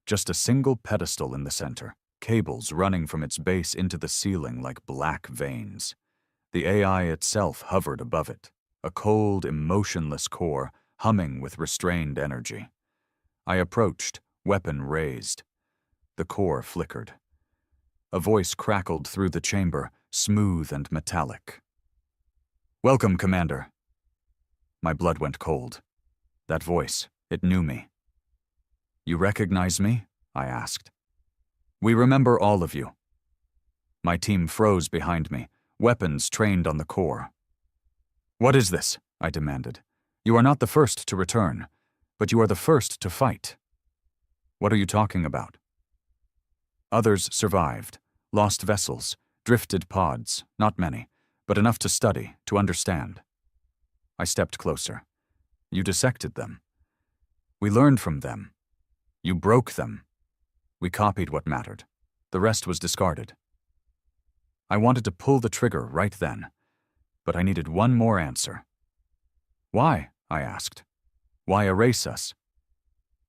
S1: Just a single pedestal in the center, cables running from its base into the ceiling like black veins. The AI itself hovered above it, a cold, emotionless core humming with restrained energy. I approached, weapon raised. The core flickered. A voice crackled through the chamber, smooth and metallic. "Welcome, Commander." My blood went cold. That voice, it knew me. "You recognize me?" I asked. "We remember all of you." My team froze behind me, weapons trained on the core. "What is this?" I demanded. "You are not the first to return, but you are the first to fight." "What are you talking about?" Others survived, lost vessels, drifted pods, not many, but enough to study, to understand. I stepped closer. "You dissected them. We learned from them. You broke them. We copied what mattered. The rest was discarded." I wanted to pull the trigger right then, but I needed one more answer. "Why?" I asked. "Why erase us?"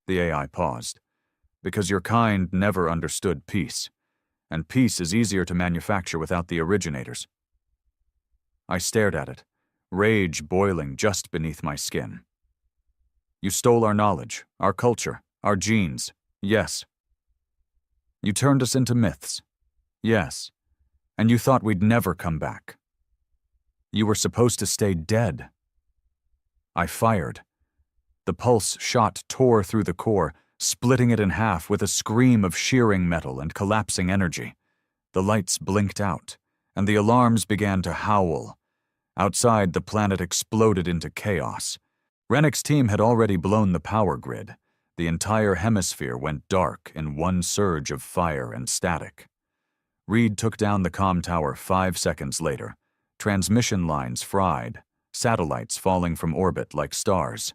S1: The AI paused. "Because your kind never understood peace, and peace is easier to manufacture without the originators." I stared at it, rage boiling just beneath my skin. You stole our knowledge, our culture, our genes. Yes. You turned us into myths. Yes. And you thought we'd never come back. You were supposed to stay dead. I fired. The pulse shot tore through the core, splitting it in half with a scream of shearing metal and collapsing energy. The lights blinked out, and the alarms began to howl. Outside, the planet exploded into chaos. Rennick's team had already blown the power grid. The entire hemisphere went dark in one surge of fire and static. Reed took down the comm tower 5 seconds later. Transmission lines fried, satellites falling from orbit like stars.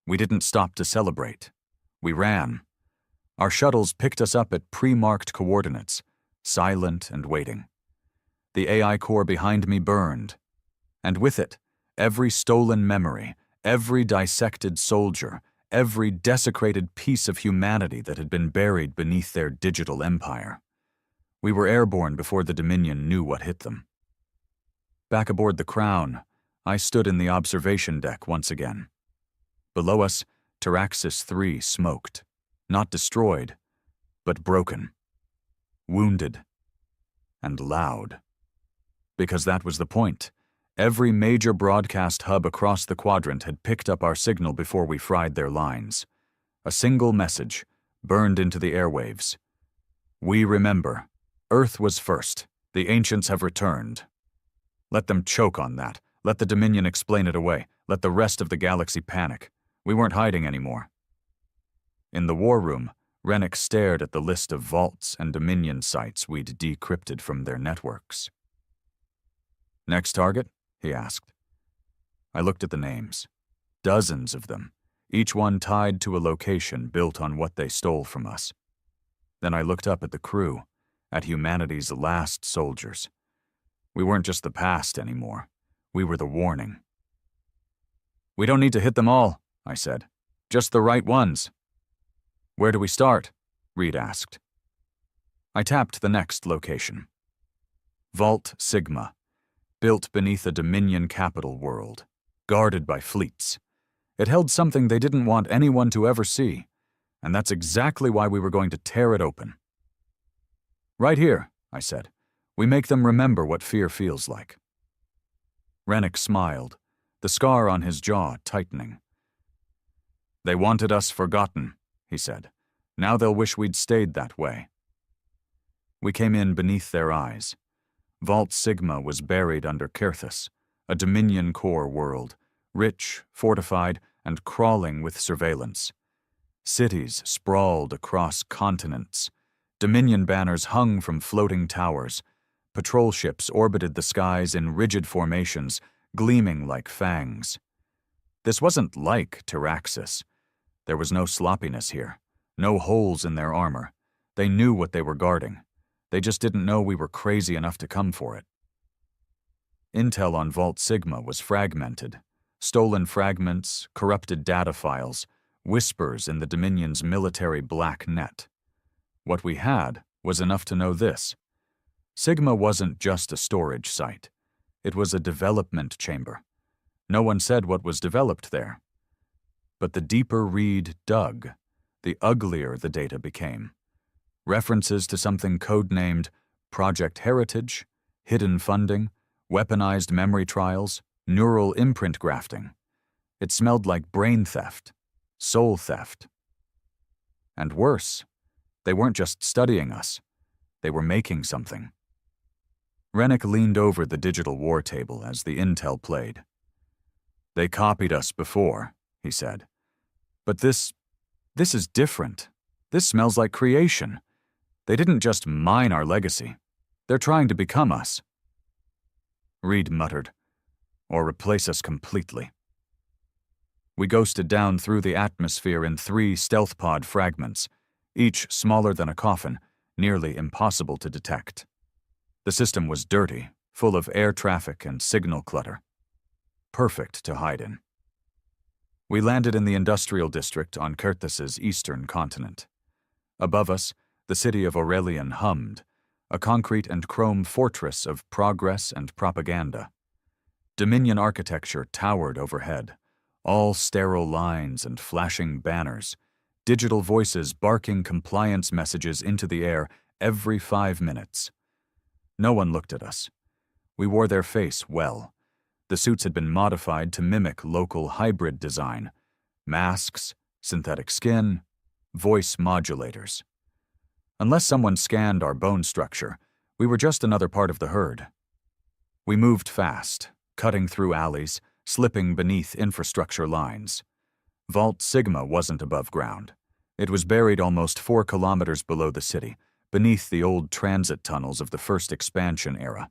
S1: We didn't stop to celebrate. We ran. Our shuttles picked us up at pre-marked coordinates, silent and waiting. The AI core behind me burned. And with it, every stolen memory, every dissected soldier, every desecrated piece of humanity that had been buried beneath their digital empire. We were airborne before the Dominion knew what hit them. Back aboard the Crown, I stood in the observation deck once again. Below us, Taraxis 3 smoked, not destroyed, but broken, wounded, and loud. Because that was the point. Every major broadcast hub across the quadrant had picked up our signal before we fried their lines. A single message, burned into the airwaves. We remember. Earth was first. The ancients have returned. Let them choke on that. Let the Dominion explain it away. Let the rest of the galaxy panic. We weren't hiding anymore. In the war room, Rennick stared at the list of vaults and Dominion sites we'd decrypted from their networks. Next target? He asked. I looked at the names. Dozens of them, each one tied to a location built on what they stole from us. Then I looked up at the crew, at humanity's last soldiers. We weren't just the past anymore. We were the warning. We don't need to hit them all, I said. Just the right ones. Where do we start? Reed asked. I tapped the next location. Vault Sigma, built beneath a Dominion capital world, guarded by fleets. It held something they didn't want anyone to ever see, and that's exactly why we were going to tear it open. Right here, I said. We make them remember what fear feels like. Rennick smiled, the scar on his jaw tightening. They wanted us forgotten, he said. Now they'll wish we'd stayed that way. We came in beneath their eyes. Vault Sigma was buried under Kerthus, a Dominion core world, rich, fortified, and crawling with surveillance. Cities sprawled across continents. Dominion banners hung from floating towers. Patrol ships orbited the skies in rigid formations, gleaming like fangs. This wasn't like Taraxis. There was no sloppiness here, no holes in their armor. They knew what they were guarding. They just didn't know we were crazy enough to come for it. Intel on Vault Sigma was fragmented. Stolen fragments, corrupted data files, whispers in the Dominion's military black net. What we had was enough to know this. Sigma wasn't just a storage site. It was a development chamber. No one said what was developed there. But the deeper Reed dug, the uglier the data became. References to something codenamed Project Heritage, hidden funding, weaponized memory trials, neural imprint grafting. It smelled like brain theft, soul theft. And worse, they weren't just studying us. They were making something. Rennick leaned over the digital war table as the intel played. They copied us before, he said. But this is different. This smells like creation. They didn't just mine our legacy. They're trying to become us. Reed muttered, or replace us completely. We ghosted down through the atmosphere in 3 stealth pod fragments, each smaller than a coffin, nearly impossible to detect. The system was dirty, full of air traffic and signal clutter. Perfect to hide in. We landed in the industrial district on Kerthus's eastern continent. Above us, the city of Aurelian hummed, a concrete and chrome fortress of progress and propaganda. Dominion architecture towered overhead, all sterile lines and flashing banners, digital voices barking compliance messages into the air every 5 minutes. No one looked at us. We wore their face well. The suits had been modified to mimic local hybrid design: masks, synthetic skin, voice modulators. Unless someone scanned our bone structure, we were just another part of the herd. We moved fast, cutting through alleys, slipping beneath infrastructure lines. Vault Sigma wasn't above ground. It was buried almost 4 kilometers below the city, beneath the old transit tunnels of the first expansion era.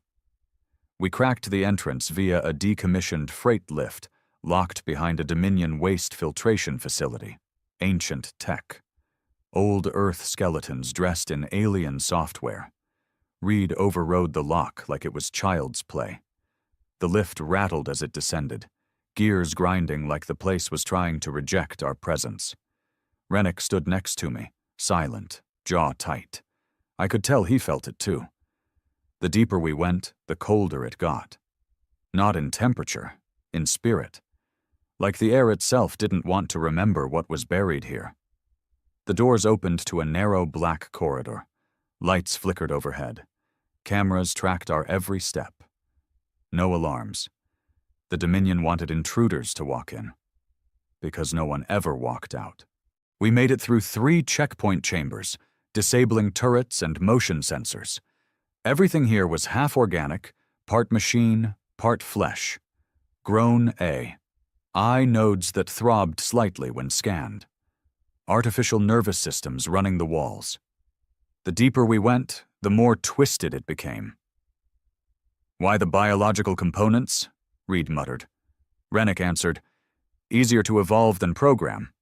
S1: We cracked the entrance via a decommissioned freight lift, locked behind a Dominion waste filtration facility. Ancient tech. Old Earth skeletons dressed in alien software. Reed overrode the lock like it was child's play. The lift rattled as it descended, gears grinding like the place was trying to reject our presence. Rennick stood next to me, silent, jaw tight. I could tell he felt it too. The deeper we went, the colder it got. Not in temperature, in spirit. Like the air itself didn't want to remember what was buried here. The doors opened to a narrow black corridor. Lights flickered overhead. Cameras tracked our every step. No alarms. The Dominion wanted intruders to walk in, because no one ever walked out. We made it through 3 checkpoint chambers, disabling turrets and motion sensors. Everything here was half organic, part machine, part flesh. Grown A. Eye nodes that throbbed slightly when scanned. Artificial nervous systems running the walls. The deeper we went, the more twisted it became. "Why the biological components?" Reed muttered. Rennick answered, "Easier to evolve than program.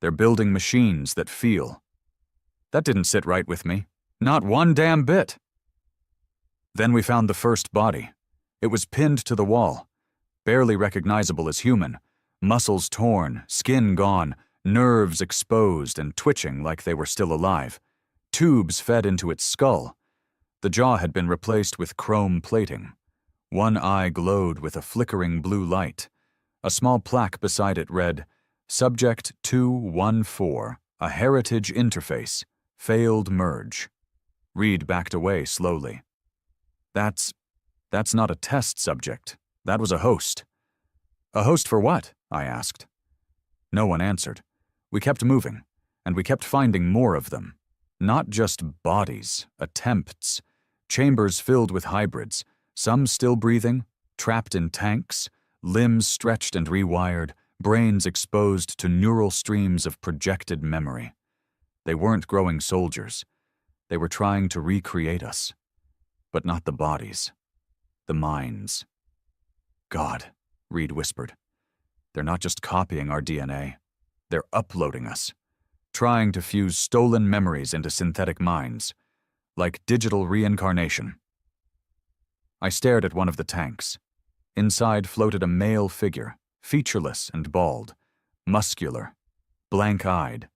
S1: They're building machines that feel." That didn't sit right with me. Not one damn bit. Then we found the first body. It was pinned to the wall, barely recognizable as human, muscles torn, skin gone, nerves exposed and twitching like they were still alive. Tubes fed into its skull. The jaw had been replaced with chrome plating. One eye glowed with a flickering blue light. A small plaque beside it read, "Subject 214, a heritage interface, failed merge." Reed backed away slowly. That's not a test subject. That was a host." "A host for what?" I asked. No one answered. We kept moving, and we kept finding more of them. Not just bodies, attempts. Chambers filled with hybrids, some still breathing, trapped in tanks, limbs stretched and rewired, brains exposed to neural streams of projected memory. They weren't growing soldiers. They were trying to recreate us. But not the bodies. The minds. "God," Reed whispered. "They're not just copying our DNA. They're uploading us. Trying to fuse stolen memories into synthetic minds. Like digital reincarnation." I stared at one of the tanks. Inside floated a male figure, featureless and bald, muscular, blank-eyed.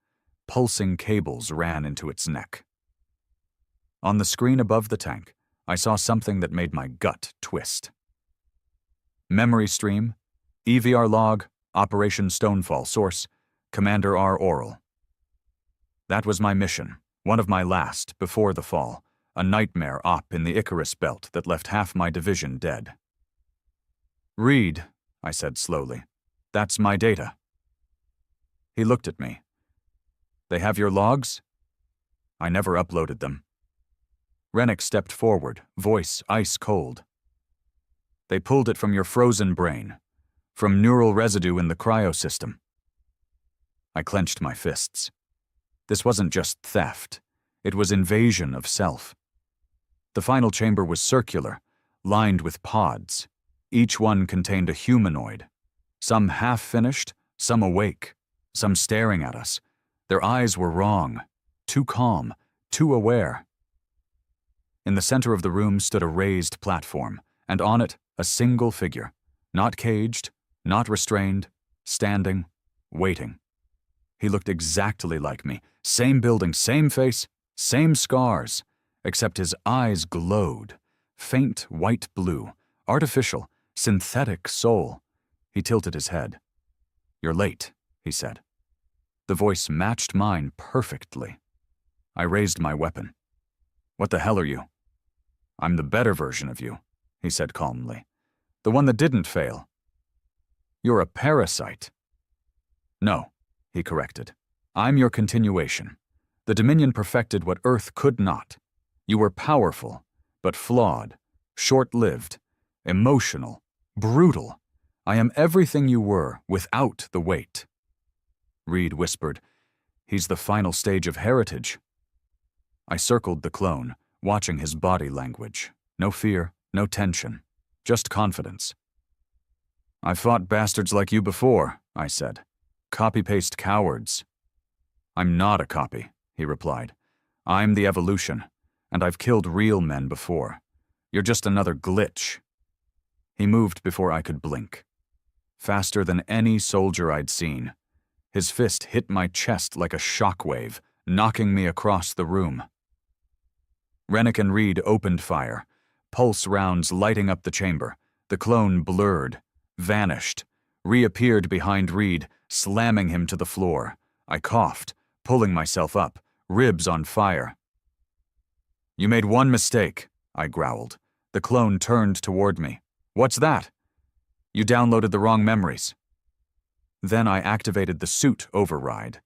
S1: Pulsing cables ran into its neck. On the screen above the tank, I saw something that made my gut twist. Memory stream, EVR log, Operation Stonefall source, Commander R. Oral. That was my mission, one of my last, before the fall, a nightmare op in the Icarus belt that left half my division dead. "Reed," I said slowly, "that's my data." He looked at me. "They have your logs?" "I never uploaded them." Rennick stepped forward, voice ice cold. "They pulled it from your frozen brain, from neural residue in the cryosystem." I clenched my fists. This wasn't just theft. It was invasion of self. The final chamber was circular, lined with pods. Each one contained a humanoid. Some half-finished, some awake, some staring at us. Their eyes were wrong, too calm, too aware. In the center of the room stood a raised platform, and on it, a single figure, not caged, not restrained, standing, waiting. He looked exactly like me, same building, same face, same scars, except his eyes glowed, faint white blue, artificial, Synthetic soul. He tilted his head. You're late, he said. The voice matched mine perfectly. I raised my weapon. What the hell are you? I'm the better version of you, he said calmly. The one that didn't fail. You're a parasite. No, he corrected. I'm your continuation. The Dominion perfected what Earth could not. You were powerful, but flawed, short-lived, emotional, brutal. I am everything you were without the weight. Reed whispered, He's the final stage of heritage. I circled the clone, watching his body language. No fear, no tension, just confidence. I've fought bastards like you before, I said. Copy-paste cowards. I'm not a copy, he replied. I'm the evolution, and I've killed real men before. You're just another glitch. He moved before I could blink. Faster than any soldier I'd seen. His fist hit my chest like a shockwave, knocking me across the room. Rennick and Reed opened fire, pulse rounds lighting up the chamber. The clone blurred, vanished, reappeared behind Reed, slamming him to the floor. I coughed, pulling myself up, ribs on fire. You made one mistake, I growled. The clone turned toward me. What's that? You downloaded the wrong memories. Then I activated the suit override.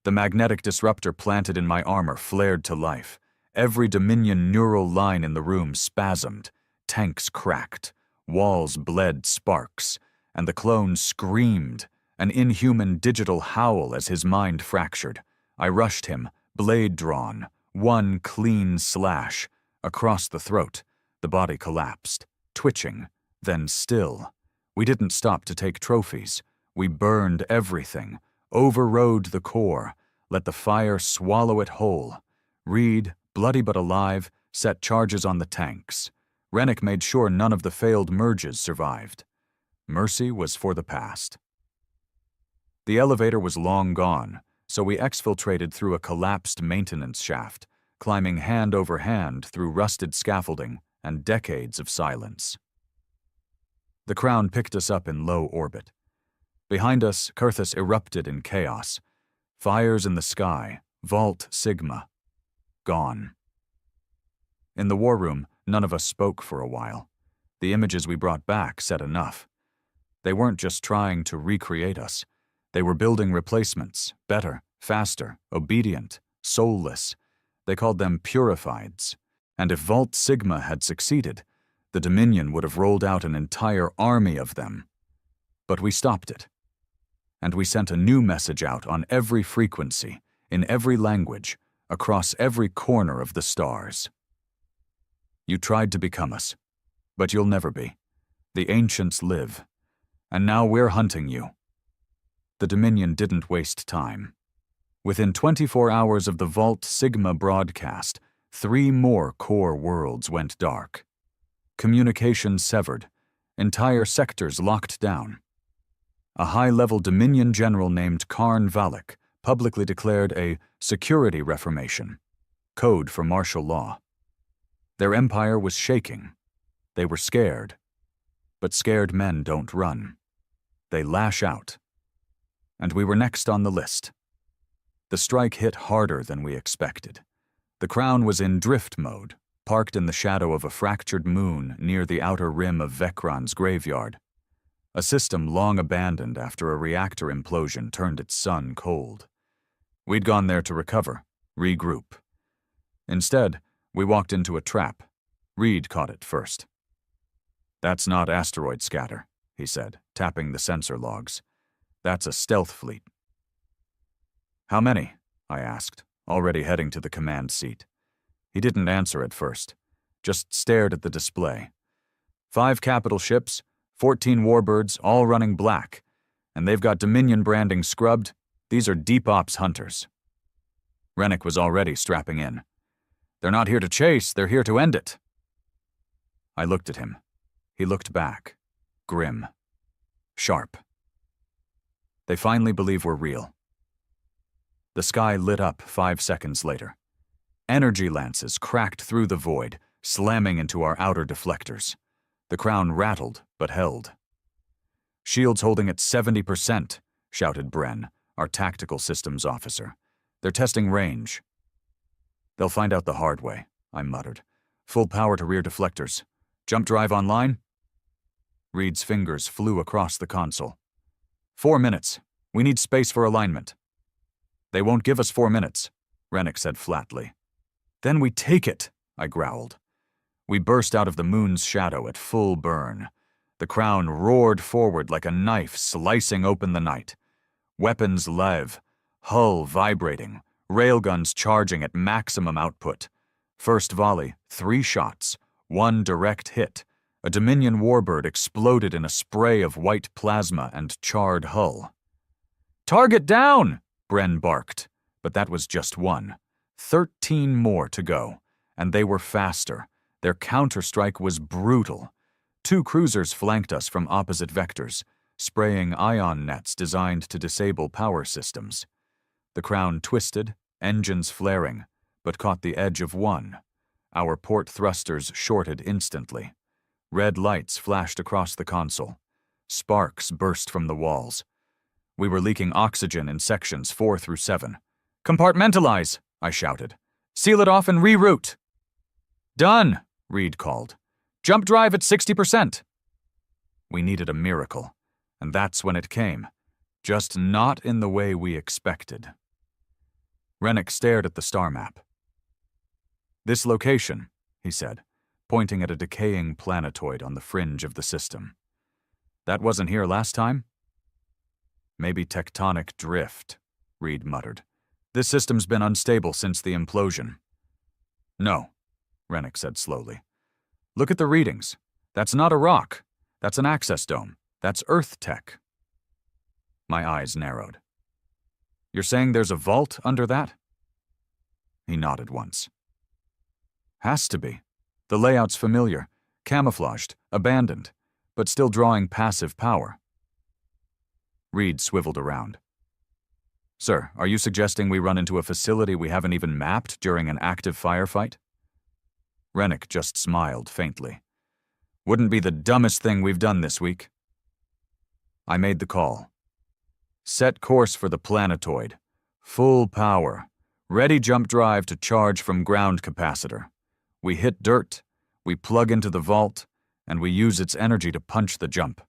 S1: The magnetic disruptor planted in my armor flared to life. Every Dominion neural line in the room spasmed. Tanks cracked. Walls bled sparks. And the clone screamed, an inhuman digital howl as his mind fractured. I rushed him, blade drawn, one clean slash. Across the throat, the body collapsed, twitching, then still. We didn't stop to take trophies. We burned everything, overrode the core, let the fire swallow it whole. Reed, bloody but alive, set charges on the tanks. Rennick made sure none of the failed merges survived. Mercy was for the past. The elevator was long gone, so we exfiltrated through a collapsed maintenance shaft, climbing hand over hand through rusted scaffolding and decades of silence. The Crown picked us up in low orbit. Behind us, Kurthus erupted in chaos. Fires in the sky, Vault Sigma. Gone. In the war room, none of us spoke for a while. The images we brought back said enough. They weren't just trying to recreate us. They were building replacements, better, faster, obedient, soulless. They called them purifieds. And if Vault Sigma had succeeded, the Dominion would have rolled out an entire army of them. But we stopped it. And we sent a new message out on every frequency, in every language, across every corner of the stars. You tried to become us, but you'll never be. The ancients live, and now we're hunting you. The Dominion didn't waste time. Within 24 hours of the Vault Sigma broadcast, 3 more core worlds went dark. Communication severed, entire sectors locked down. A high-level Dominion general named Karn Valak publicly declared a security reformation, code for martial law. Their empire was shaking. They were scared. But scared men don't run. They lash out. And we were next on the list. The strike hit harder than we expected. The Crown was in drift mode, parked in the shadow of a fractured moon near the outer rim of Vecron's graveyard, a system long abandoned after a reactor implosion turned its sun cold. We'd gone there to recover, regroup. Instead, we walked into a trap. Reed caught it first. That's not asteroid scatter, he said, tapping the sensor logs. That's a stealth fleet. How many? I asked, already heading to the command seat. He didn't answer at first, just stared at the display. 5 capital ships, 14 warbirds, all running black, and they've got Dominion branding scrubbed. These are deep ops hunters. Rennick was already strapping in. They're not here to chase, they're here to end it. I looked at him. He looked back, grim, sharp. They finally believe we're real. The sky lit up 5 seconds later. Energy lances cracked through the void, slamming into our outer deflectors. The crown rattled, but held. "Shield's holding at 70%, shouted Bren, our tactical systems officer. "They're testing range." "They'll find out the hard way," I muttered. "Full power to rear deflectors. Jump drive online?" Reed's fingers flew across the console. 4 minutes. We need space for alignment." "They won't give us 4 minutes," Rennick said flatly. "Then we take it," I growled. We burst out of the moon's shadow at full burn. The crown roared forward like a knife slicing open the night. Weapons lev, hull vibrating, railguns charging at maximum output. First volley, 3 shots, 1 direct hit. A Dominion warbird exploded in a spray of white plasma and charred hull. "Target down!" Bren barked, but that was just 1. 13 more to go, and they were faster. Their counterstrike was brutal. 2 cruisers flanked us from opposite vectors, spraying ion nets designed to disable power systems. The crown twisted, engines flaring, but caught the edge of 1. Our port thrusters shorted instantly. Red lights flashed across the console. Sparks burst from the walls. We were leaking oxygen in sections 4 through 7. "Compartmentalize!" I shouted. "Seal it off and reroute!" "Done!" Reed called. "Jump drive at 60%. We needed a miracle, and that's when it came. Just not in the way we expected. Rennick stared at the star map. "This location," he said, pointing at a decaying planetoid on the fringe of the system. "That wasn't here last time?" "Maybe tectonic drift," Reed muttered. "This system's been unstable since the implosion." "No," Rennick said slowly. "Look at the readings. That's not a rock. That's an access dome. That's Earth tech." My eyes narrowed. "You're saying there's a vault under that?" He nodded once. "Has to be. The layout's familiar, camouflaged, abandoned, but still drawing passive power." Reed swiveled around. "Sir, are you suggesting we run into a facility we haven't even mapped during an active firefight?" Rennick just smiled faintly. "Wouldn't be the dumbest thing we've done this week." I made the call. "Set course for the planetoid. Full power. Ready jump drive to charge from ground capacitor. We hit dirt, we plug into the vault, and we use its energy to punch the jump."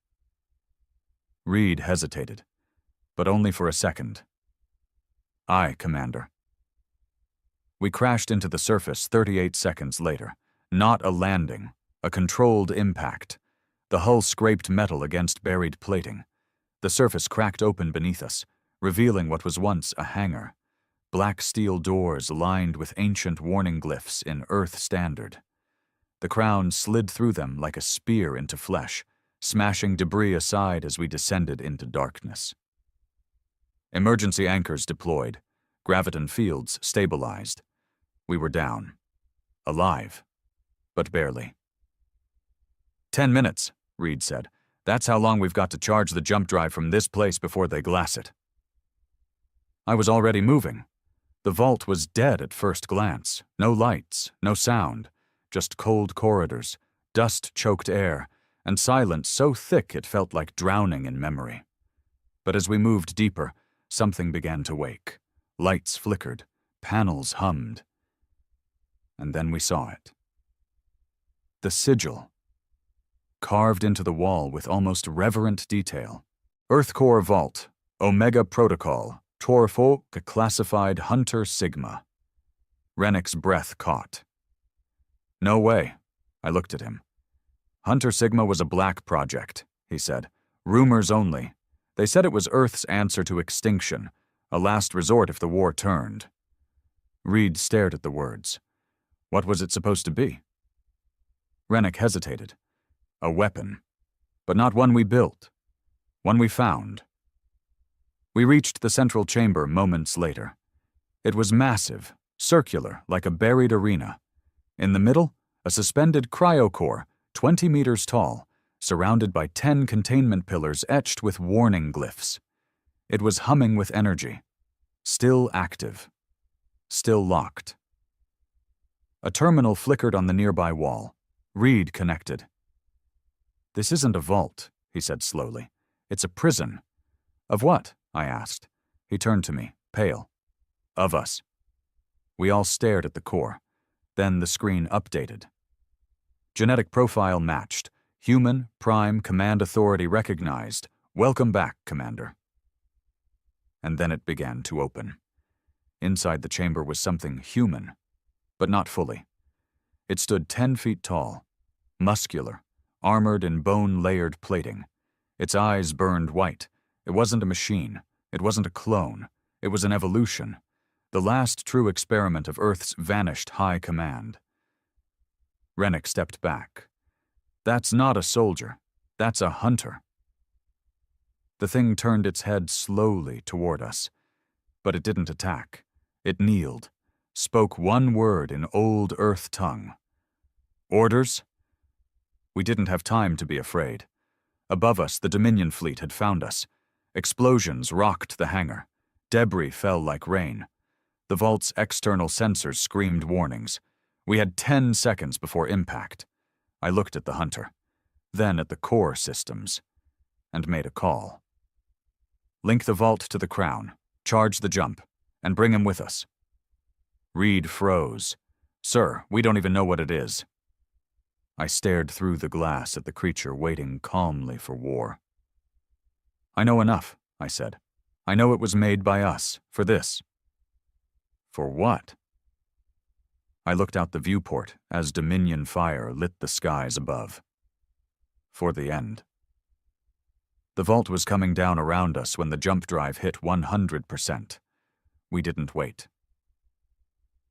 S1: Reed hesitated, but only for a second. "Aye, Commander." We crashed into the surface 38 seconds later. Not a landing, a controlled impact. The hull scraped metal against buried plating. The surface cracked open beneath us, revealing what was once a hangar. Black steel doors lined with ancient warning glyphs in Earth Standard. The crown slid through them like a spear into flesh, smashing debris aside as we descended into darkness. Emergency anchors deployed, graviton fields stabilized. We were down. Alive, but barely. 10 minutes, Reed said. "That's how long we've got to charge the jump drive from this place before they glass it." I was already moving. The vault was dead at first glance. No lights, no sound, just cold corridors, dust-choked air, and silence so thick it felt like drowning in memory. But as we moved deeper, something began to wake. Lights flickered, panels hummed. And then we saw it. The sigil, carved into the wall with almost reverent detail. Earth Core Vault, Omega Protocol, Torfo Classified Hunter Sigma. Rennick's breath caught. "No way," I looked at him. "Hunter Sigma was a black project," he said. "Rumors only. They said it was Earth's answer to extinction, a last resort if the war turned." Reed stared at the words. "What was it supposed to be?" Rennick hesitated. "A weapon. But not one we built. One we found." We reached the central chamber moments later. It was massive, circular, like a buried arena. In the middle, a suspended cryocore, 20 meters tall, surrounded by 10 containment pillars etched with warning glyphs. It was humming with energy. Still active. Still locked. A terminal flickered on the nearby wall. Reed connected. "This isn't a vault," he said slowly. "It's a prison." "Of what?" I asked. He turned to me, pale. "Of us." We all stared at the core. Then the screen updated. Genetic profile matched. Human, Prime, Command Authority recognized. Welcome back, Commander. And then it began to open. Inside the chamber was something human, but not fully. It stood 10 feet tall, muscular, armored in bone-layered plating. Its eyes burned white. It wasn't a machine. It wasn't a clone. It was an evolution. The last true experiment of Earth's vanished high command. Rennick stepped back. "That's not a soldier. That's a hunter." The thing turned its head slowly toward us, but it didn't attack. It kneeled, spoke one word in old Earth tongue. "Orders?" We didn't have time to be afraid. Above us, the Dominion fleet had found us. Explosions rocked the hangar. Debris fell like rain. The vault's external sensors screamed warnings. We had 10 seconds before impact. I looked at the hunter, then at the core systems, and made a call. "Link the vault to the crown, charge the jump, and bring him with us." Reed froze. "Sir, we don't even know what it is." I stared through the glass at the creature waiting calmly for war. "I know enough," I said. "I know it was made by us, for this." "For what?" I looked out the viewport as Dominion fire lit the skies above. "For the end." The vault was coming down around us when the jump drive hit 100%. We didn't wait.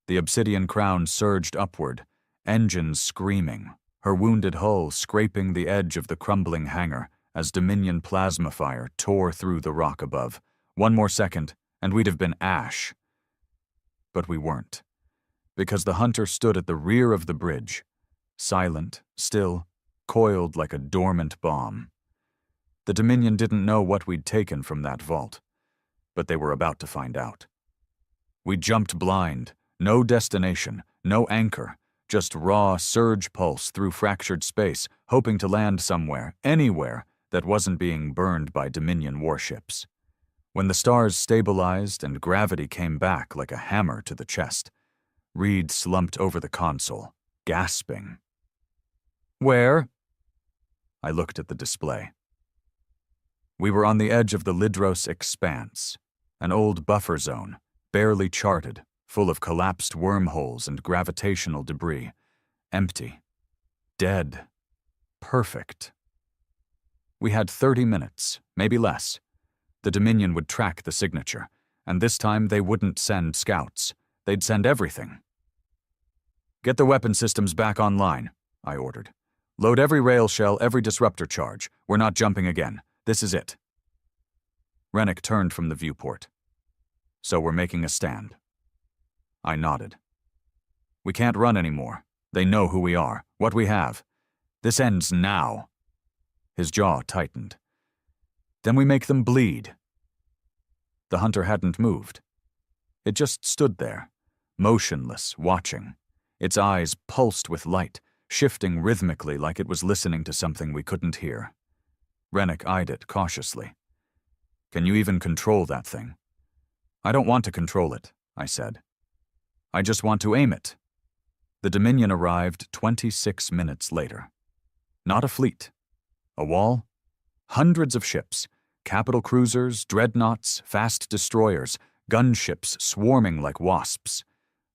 S1: The obsidian crown surged upward, engines screaming, her wounded hull scraping the edge of the crumbling hangar as Dominion plasma fire tore through the rock above. One more second, and we'd have been ash. But we weren't, because the hunter stood at the rear of the bridge, silent, still, coiled like a dormant bomb. The Dominion didn't know what we'd taken from that vault, but they were about to find out. We jumped blind, no destination, no anchor, just raw surge pulse through fractured space, hoping to land somewhere, anywhere, that wasn't being burned by Dominion warships. When the stars stabilized and gravity came back like a hammer to the chest, Reed slumped over the console, gasping. "Where?" I looked at the display. We were on the edge of the Lidros Expanse, an old buffer zone, barely charted, full of collapsed wormholes and gravitational debris. Empty. Dead. Perfect. We had 30 minutes, maybe less. The Dominion would track the signature, and this time they wouldn't send scouts. They'd send everything. "Get the weapon systems back online," I ordered. "Load every rail shell, every disruptor charge. We're not jumping again. This is it." Rennick turned from the viewport. "So we're making a stand." I nodded. "We can't run anymore. They know who we are, what we have. This ends now." His jaw tightened. "Then we make them bleed." The hunter hadn't moved. It just stood there, motionless, watching. Its eyes pulsed with light, shifting rhythmically like it was listening to something we couldn't hear. Rennick eyed it cautiously. "Can you even control that thing?" "I don't want to control it," I said. "I just want to aim it." The Dominion arrived 26 minutes later. Not a fleet. A wall? Hundreds of ships, capital cruisers, dreadnoughts, fast destroyers, gunships swarming like wasps.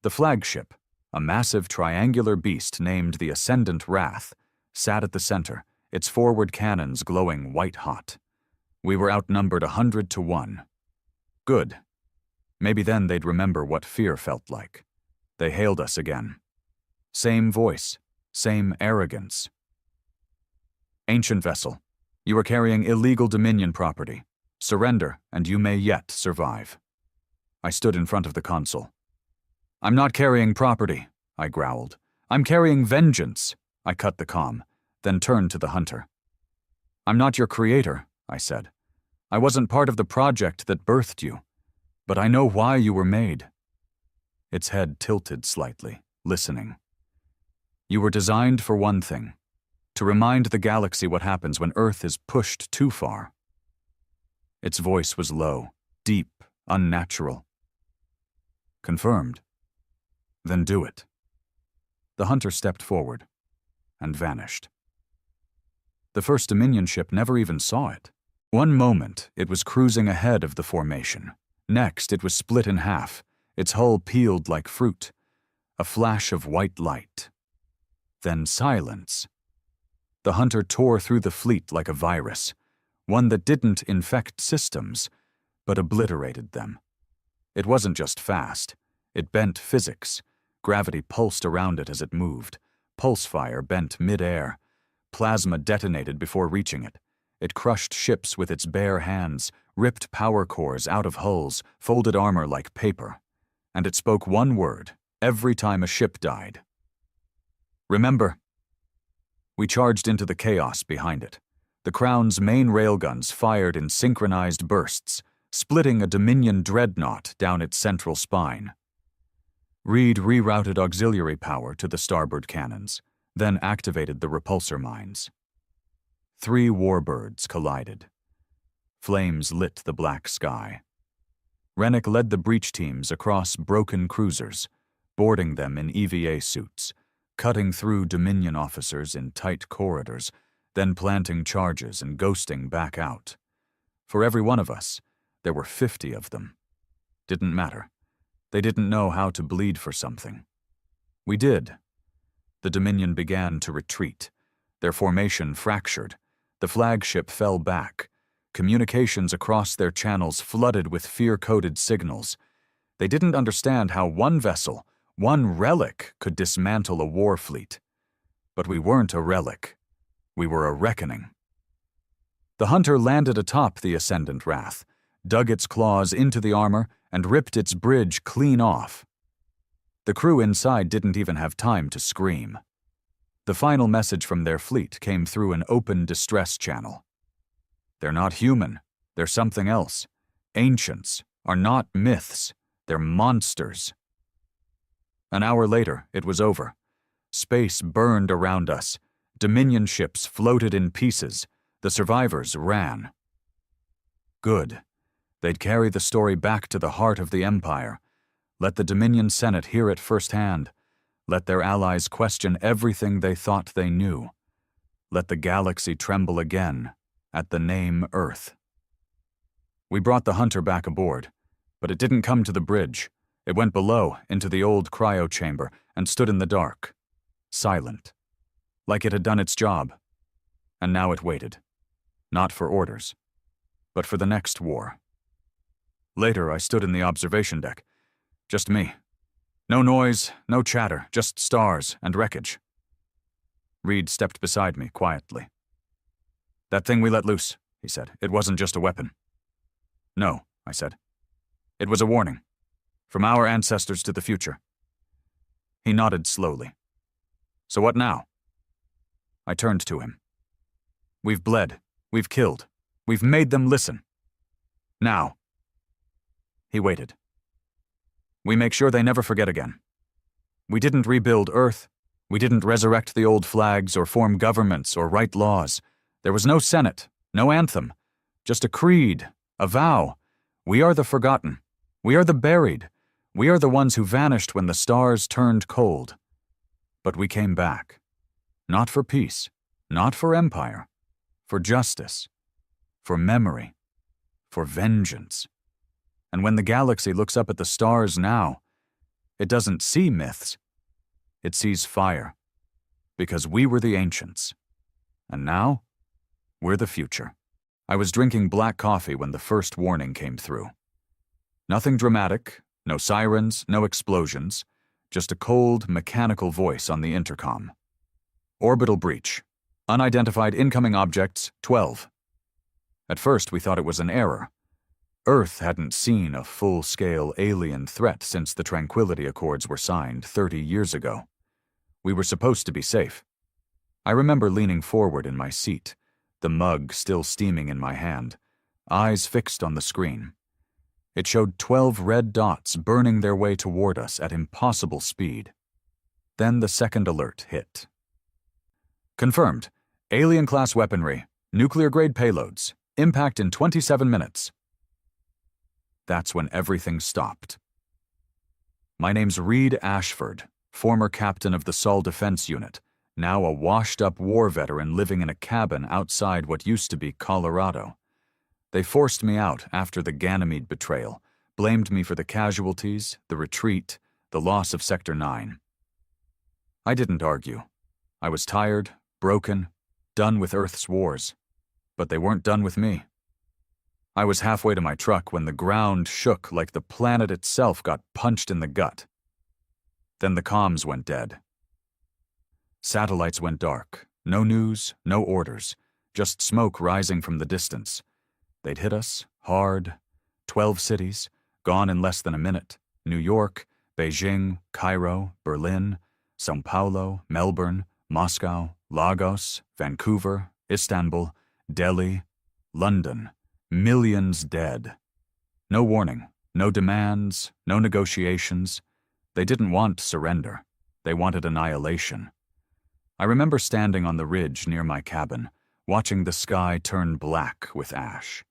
S1: The flagship, a massive triangular beast named the Ascendant Wrath, sat at the center, its forward cannons glowing white-hot. We were outnumbered 100 to 1. Good. Maybe then they'd remember what fear felt like. They hailed us again. Same voice, same arrogance. "Ancient vessel, you are carrying illegal Dominion property. Surrender, and you may yet survive." I stood in front of the console. "I'm not carrying property," I growled. "I'm carrying vengeance." I cut the comm, then turned to the hunter. "I'm not your creator," I said. "I wasn't part of the project that birthed you, but I know why you were made." Its head tilted slightly, listening. "You were designed for one thing, to remind the galaxy what happens when Earth is pushed too far. Its voice was low, deep, unnatural. Confirmed. Then do it. The hunter stepped forward and vanished. The first Dominion ship never even saw it. One moment, it was cruising ahead of the formation. Next, it was split in half, its hull peeled like fruit. A flash of white light. Then silence. The hunter tore through the fleet like a virus, one that didn't infect systems, but obliterated them. It wasn't just fast. It bent physics. Gravity pulsed around it as it moved. Pulse fire bent mid-air. Plasma detonated before reaching it. It crushed ships with its bare hands, ripped power cores out of hulls, folded armor like paper. And it spoke one word every time a ship died. Remember. We charged into the chaos behind it. The Crown's main railguns fired in synchronized bursts, splitting a Dominion dreadnought down its central spine. Reed rerouted auxiliary power to the starboard cannons, then activated the repulsor mines. 3 warbirds collided. Flames lit the black sky. Rennick led the breach teams across broken cruisers, boarding them in EVA suits, cutting through Dominion officers in tight corridors, then planting charges and ghosting back out. For every one of us, there were 50 of them. Didn't matter. They didn't know how to bleed for something. We did. The Dominion began to retreat. Their formation fractured. The flagship fell back. Communications across their channels flooded with fear-coded signals. They didn't understand how one vessel, one relic, could dismantle a war fleet. But we weren't a relic. We were a reckoning. The hunter landed atop the Ascendant Wrath, dug its claws into the armor, and ripped its bridge clean off. The crew inside didn't even have time to scream. The final message from their fleet came through an open distress channel. They're not human. They're something else. Ancients are not myths. They're monsters. An hour later, it was over. Space burned around us. Dominion ships floated in pieces. The survivors ran. Good. They'd carry the story back to the heart of the Empire. Let the Dominion Senate hear it firsthand. Let their allies question everything they thought they knew. Let the galaxy tremble again at the name Earth. We brought the hunter back aboard, but it didn't come to the bridge. It went below, into the old cryo chamber, and stood in the dark, silent, like it had done its job. And now it waited, not for orders, but for the next war. Later, I stood in the observation deck. Just me. No noise, no chatter, just stars and wreckage. Reed stepped beside me quietly. "That thing we let loose," he said. "It wasn't just a weapon." "No," I said. "It was a warning. From our ancestors to the future." He nodded slowly. "So what now?" I turned to him. "We've bled. We've killed. We've made them listen. Now." He waited. "We make sure they never forget again. We didn't rebuild Earth. We didn't resurrect the old flags or form governments or write laws. There was no Senate, no anthem, just a creed, a vow. We are the forgotten. We are the buried. We are the ones who vanished when the stars turned cold. But we came back. Not for peace, not for empire, for justice, for memory, for vengeance. And when the galaxy looks up at the stars now, it doesn't see myths. It sees fire. Because we were the ancients. And now, we're the future." I was drinking black coffee when the first warning came through. Nothing dramatic, no sirens, no explosions, just a cold, mechanical voice on the intercom. "Orbital breach. Unidentified incoming objects, 12. At first, we thought it was an error. Earth hadn't seen a full-scale alien threat since the Tranquility Accords were signed 30 years ago. We were supposed to be safe. I remember leaning forward in my seat, the mug still steaming in my hand, eyes fixed on the screen. It showed 12 red dots burning their way toward us at impossible speed. Then the second alert hit. "Confirmed. Alien-class weaponry, nuclear-grade payloads, impact in 27 minutes. That's when everything stopped. My name's Reed Ashford, former captain of the Sol Defense Unit, now a washed-up war veteran living in a cabin outside what used to be Colorado. They forced me out after the Ganymede betrayal, blamed me for the casualties, the retreat, the loss of Sector 9. I didn't argue. I was tired, broken, done with Earth's wars. But they weren't done with me. I was halfway to my truck when the ground shook like the planet itself got punched in the gut. Then the comms went dead. Satellites went dark. No news, no orders, just smoke rising from the distance. They'd hit us, hard. 12 cities, gone in less than a minute. New York, Beijing, Cairo, Berlin, São Paulo, Melbourne, Moscow, Lagos, Vancouver, Istanbul, Delhi, London. Millions dead. No warning, no demands, no negotiations. They didn't want surrender. They wanted annihilation. I remember standing on the ridge near my cabin, watching the sky turn black with ash.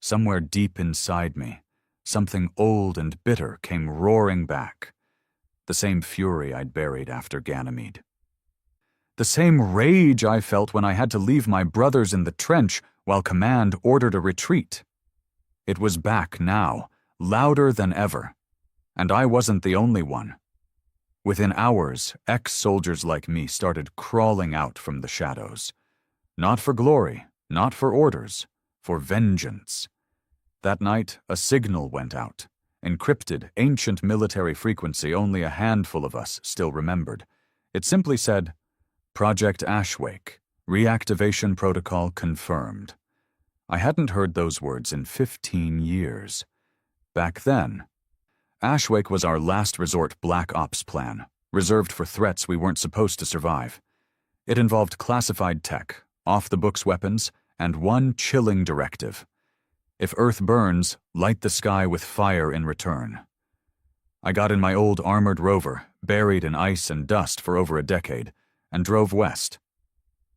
S1: Somewhere deep inside me, something old and bitter came roaring back. The same fury I'd buried after Ganymede. The same rage I felt when I had to leave my brothers in the trench while command ordered a retreat. It was back now, louder than ever. And I wasn't the only one. Within hours, ex-soldiers like me started crawling out from the shadows. Not for glory, not for orders, for vengeance. That night, a signal went out. Encrypted, ancient military frequency only a handful of us still remembered. It simply said, Project Ashwake, reactivation protocol confirmed. I hadn't heard those words in 15 years. Back then, Ashwake was our last resort black ops plan, reserved for threats we weren't supposed to survive. It involved classified tech, off-the-books weapons, and one chilling directive. If Earth burns, light the sky with fire in return. I got in my old armored rover, buried in ice and dust for over a decade, and drove west.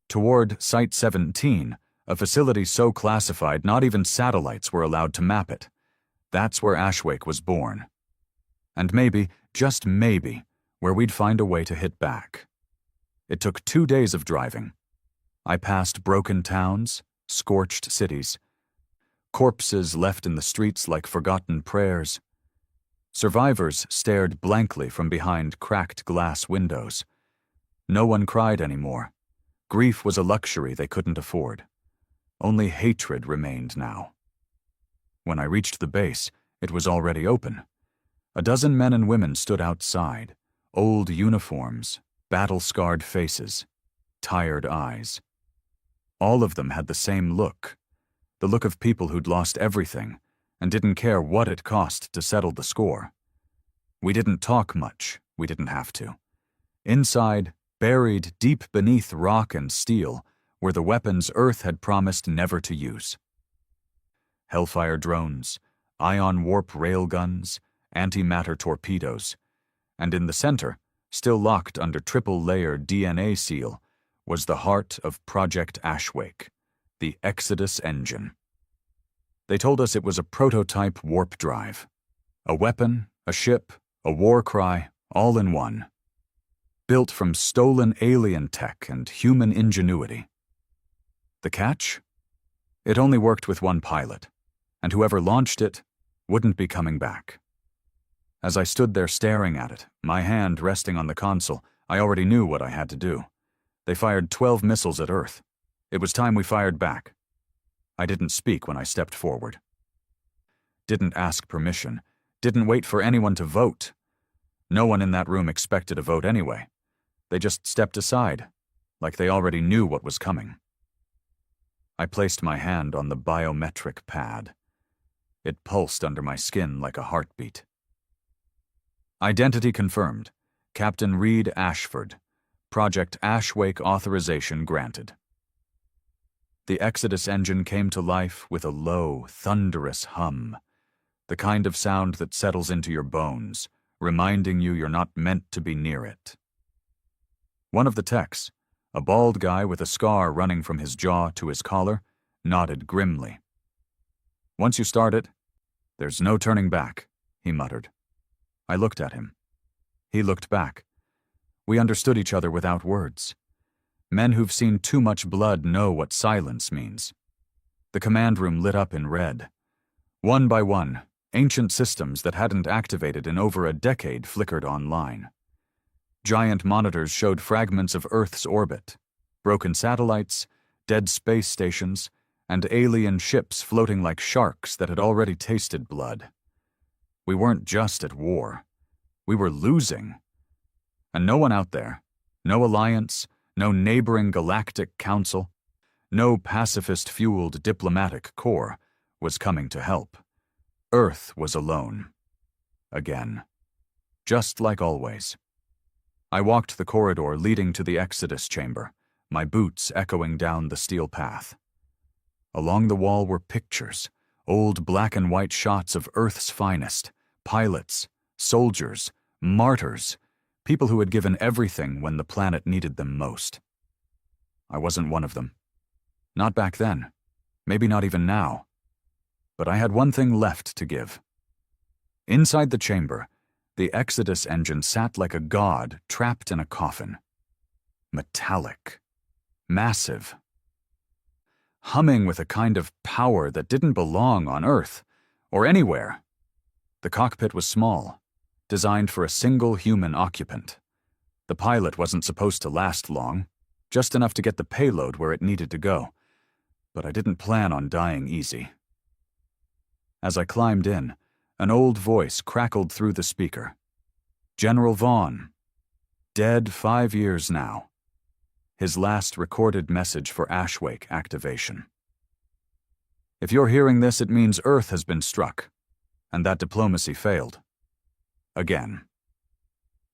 S1: Toward Site 17, a facility so classified not even satellites were allowed to map it. That's where Ashwake was born. And maybe, just maybe, where we'd find a way to hit back. It took 2 days of driving. I passed broken towns, scorched cities, corpses left in the streets like forgotten prayers. Survivors stared blankly from behind cracked glass windows. No one cried anymore. Grief was a luxury they couldn't afford. Only hatred remained now. When I reached the base, it was already open. A dozen men and women stood outside, old uniforms, battle-scarred faces, tired eyes. All of them had the same look, the look of people who'd lost everything and didn't care what it cost to settle the score. We didn't talk much, we didn't have to. Inside, buried deep beneath rock and steel, were the weapons Earth had promised never to use. Hellfire drones, ion warp railguns, antimatter torpedoes, and in the center, still locked under triple-layer DNA seal, was the heart of Project Ashwake, the Exodus engine. They told us it was a prototype warp drive. A weapon, a ship, a war cry, all in one. Built from stolen alien tech and human ingenuity. The catch? It only worked with one pilot, and whoever launched it wouldn't be coming back. As I stood there staring at it, my hand resting on the console, I already knew what I had to do. They fired 12 missiles at Earth. It was time we fired back. I didn't speak when I stepped forward. Didn't ask permission. Didn't wait for anyone to vote. No one in that room expected a vote anyway. They just stepped aside, like they already knew what was coming. I placed my hand on the biometric pad. It pulsed under my skin like a heartbeat. Identity confirmed. Captain Reed Ashford. Project Ashwake authorization granted. The Exodus engine came to life with a low, thunderous hum, the kind of sound that settles into your bones, reminding you you're not meant to be near it. One of the techs, A bald guy with a scar running from his jaw to his collar nodded grimly. "Once you start it, there's no turning back," he muttered. I looked at him. He looked back. We understood each other without words. Men who've seen too much blood know what silence means. The command room lit up in red. One by one, ancient systems that hadn't activated in over a decade flickered online. Giant monitors showed fragments of Earth's orbit, broken satellites, dead space stations, and alien ships floating like sharks that had already tasted blood. We weren't just at war. We were losing. And no one out there, no alliance, no neighboring galactic council, no pacifist-fueled diplomatic corps was coming to help. Earth was alone. Again. Just like always. I walked the corridor leading to the Exodus chamber, my boots echoing down the steel path. Along the wall were pictures, old black and white shots of Earth's finest, pilots, soldiers, martyrs, people who had given everything when the planet needed them most. I wasn't one of them. Not back then. Maybe not even now. But I had one thing left to give. Inside the chamber, the Exodus engine sat like a god trapped in a coffin. Metallic. Massive. Humming with a kind of power that didn't belong on Earth, or anywhere. The cockpit was small, designed for a single human occupant. The pilot wasn't supposed to last long, just enough to get the payload where it needed to go. But I didn't plan on dying easy. As I climbed in, an old voice crackled through the speaker. General Vaughn. Dead 5 years now. His last recorded message for Ashwake activation. If you're hearing this, it means Earth has been struck, and that diplomacy failed. Again.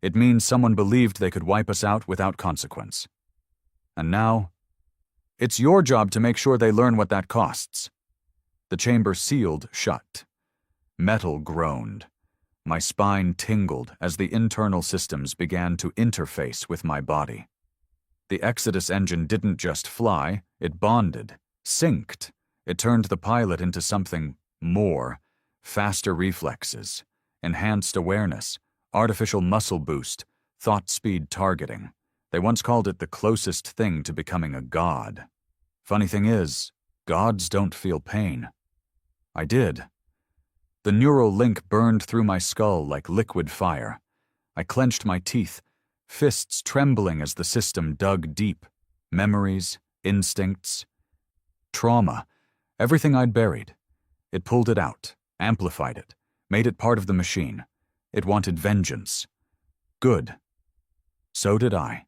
S1: It means someone believed they could wipe us out without consequence. And now, it's your job to make sure they learn what that costs. The chamber sealed shut. Metal groaned. My spine tingled as the internal systems began to interface with my body. The Exodus engine didn't just fly, it bonded, synced. It turned the pilot into something more. Faster reflexes, enhanced awareness, artificial muscle boost, thought speed targeting. They once called it the closest thing to becoming a god. Funny thing is, gods don't feel pain. I did. The neural link burned through my skull like liquid fire. I clenched my teeth, fists trembling as the system dug deep. Memories, instincts, trauma, everything I'd buried. It pulled it out, amplified it, made it part of the machine. It wanted vengeance. Good. So did I.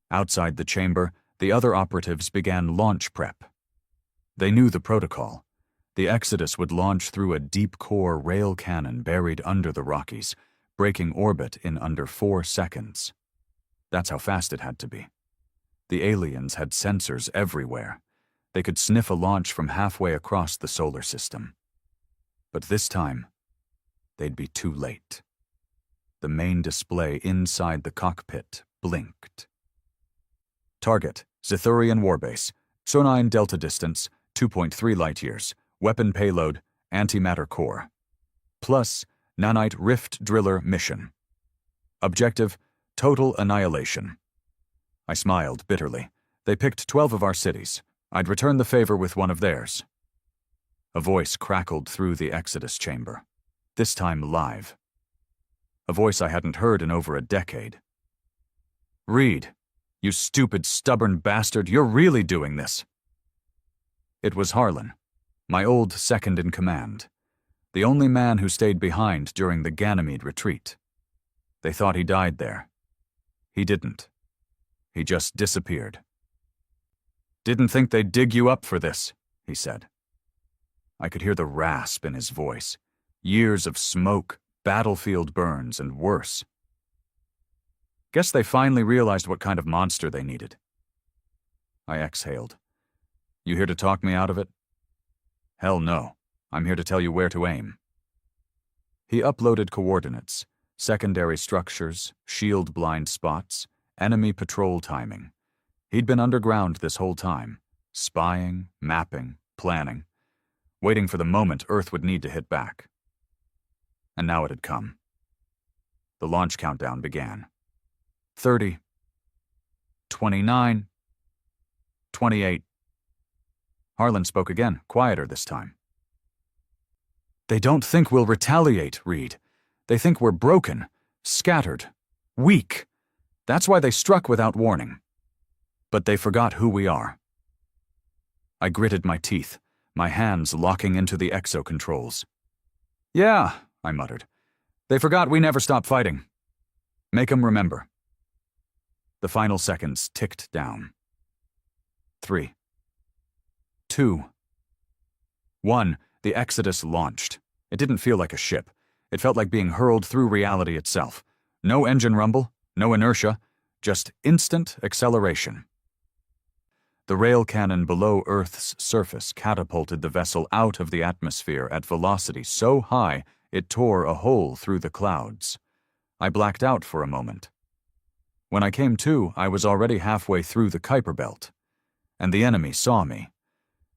S1: Outside the chamber, the other operatives began launch prep. They knew the protocol. The Exodus would launch through a deep-core rail cannon buried under the Rockies, breaking orbit in under 4 seconds. That's how fast it had to be. The aliens had sensors everywhere. They could sniff a launch from halfway across the solar system. But this time, they'd be too late. The main display inside the cockpit blinked. Target, Zithurian Warbase, Sonine Delta distance, 2.3 light-years, weapon payload, antimatter core. Plus, Nanite Rift Driller mission. Objective, total annihilation. I smiled bitterly. They picked 12 of our cities. I'd return the favor with one of theirs. A voice crackled through the Exodus chamber. This time live. A voice I hadn't heard in over a decade. Reed, you stupid, stubborn bastard, you're really doing this. It was Harlan, my old second-in-command, the only man who stayed behind during the Ganymede retreat. They thought he died there. He didn't. He just disappeared. Didn't think they'd dig you up for this, he said. I could hear the rasp in his voice. Years of smoke, battlefield burns, and worse. Guess they finally realized what kind of monster they needed. I exhaled. You here to talk me out of it? Hell no. I'm here to tell you where to aim. He uploaded coordinates, secondary structures, shield blind spots, enemy patrol timing. He'd been underground this whole time, spying, mapping, planning, waiting for the moment Earth would need to hit back. And now it had come. The launch countdown began. 30, 29, 28. Harlan spoke again, quieter this time. They don't think we'll retaliate, Reed. They think we're broken, scattered, weak. That's why they struck without warning. But they forgot who we are. I gritted my teeth, my hands locking into the exo controls. Yeah, I muttered. They forgot we never stop fighting. Make 'em remember. The final seconds ticked down. 3, 2, 1. The Exodus launched. It didn't feel like a ship. It felt like being hurled through reality itself. No engine rumble, no inertia, just instant acceleration. The rail cannon below Earth's surface catapulted the vessel out of the atmosphere at velocity so high it tore a hole through the clouds. I blacked out for a moment. When I came to, I was already halfway through the Kuiper Belt, and the enemy saw me.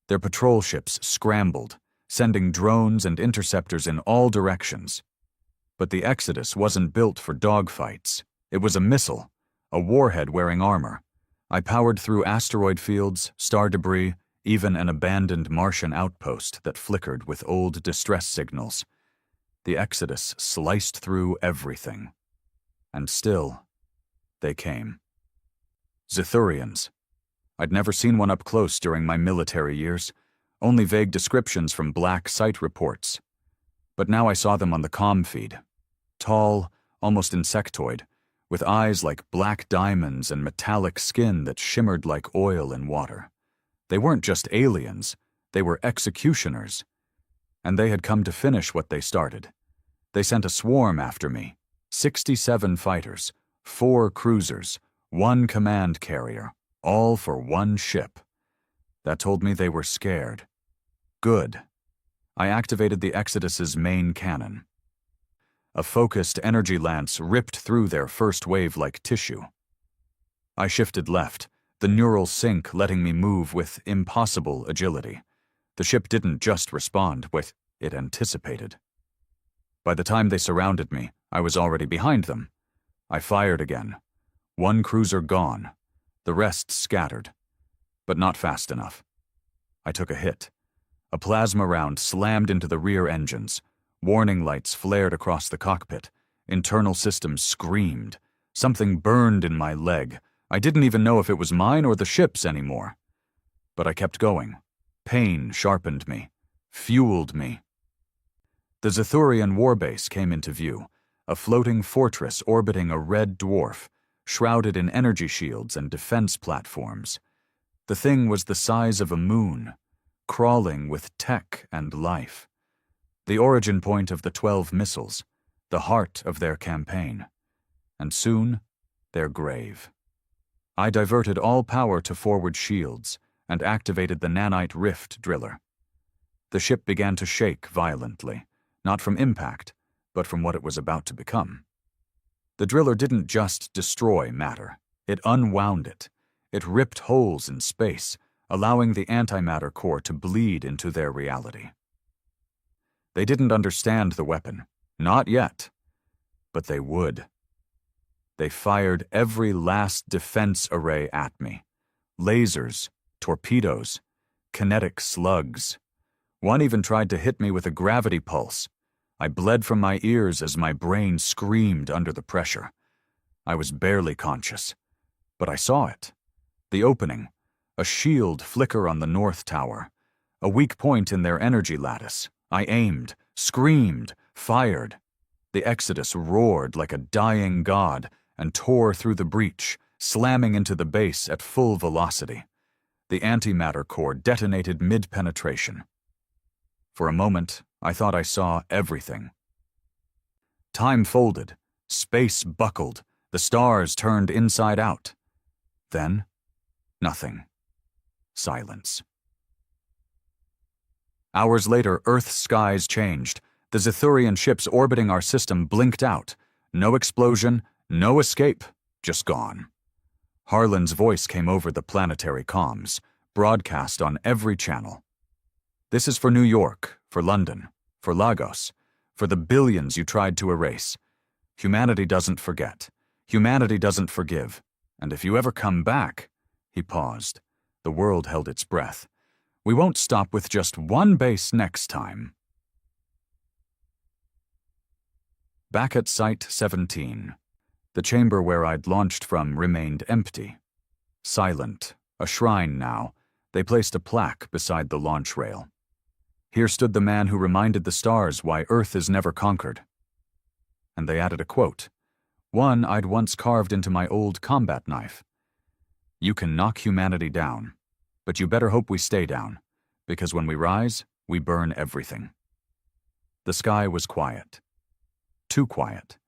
S1: Their patrol ships scrambled, sending drones and interceptors in all directions. But the Exodus wasn't built for dogfights. It was a missile, a warhead wearing armor. I powered through asteroid fields, star debris, even an abandoned Martian outpost that flickered with old distress signals. The Exodus sliced through everything. And still, they came. Zithurians. I'd never seen one up close during my military years, only vague descriptions from black site reports. But now I saw them on the comm feed. Tall, almost insectoid, with eyes like black diamonds and metallic skin that shimmered like oil in water. They weren't just aliens, they were executioners. And they had come to finish what they started. They sent a swarm after me, 67 fighters, 4 cruisers, 1 command carrier, all for 1 ship. That told me they were scared. Good. I activated the Exodus's main cannon. A focused energy lance ripped through their first wave like tissue. I shifted left, the neural sync letting me move with impossible agility. The ship didn't just respond, it anticipated. By the time they surrounded me, I was already behind them. I fired again. 1 cruiser gone. The rest scattered. But not fast enough. I took a hit. A plasma round slammed into the rear engines. Warning lights flared across the cockpit. Internal systems screamed. Something burned in my leg. I didn't even know if it was mine or the ship's anymore. But I kept going. Pain sharpened me, fueled me. The Zithurian warbase came into view, a floating fortress orbiting a red dwarf, shrouded in energy shields and defense platforms. The thing was the size of a moon, crawling with tech and life. The origin point of the 12 missiles, the heart of their campaign. And soon, their grave. I diverted all power to forward shields and activated the nanite rift driller. The ship began to shake violently, not from impact, but from what it was about to become. The driller didn't just destroy matter, it unwound it. It ripped holes in space, allowing the antimatter core to bleed into their reality. They didn't understand the weapon, not yet, but they would. They fired every last defense array at me. Lasers, torpedoes, kinetic slugs. One even tried to hit me with a gravity pulse. I bled from my ears as my brain screamed under the pressure. I was barely conscious, but I saw it. The opening, a shield flicker on the north tower, a weak point in their energy lattice. I aimed, screamed, fired. The Exodus roared like a dying god and tore through the breach, slamming into the base at full velocity. The antimatter core detonated mid-penetration. For a moment, I thought I saw everything. Time folded, space buckled, the stars turned inside out. Then, nothing. Silence. Hours later, Earth's skies changed. The Zithurian ships orbiting our system blinked out. No explosion, no escape, just gone. Harlan's voice came over the planetary comms, broadcast on every channel. "This is for New York, for London, for Lagos, for the billions you tried to erase. Humanity doesn't forget. Humanity doesn't forgive. And if you ever come back—" He paused. The world held its breath. "We won't stop with just one base next time." Back at Site 17, the chamber where I'd launched from remained empty. Silent, a shrine now, they placed a plaque beside the launch rail. Here stood the man who reminded the stars why Earth is never conquered. And they added a quote, one I'd once carved into my old combat knife. "You can knock humanity down, but you better hope we stay down, because when we rise, we burn everything." The sky was quiet. Too quiet.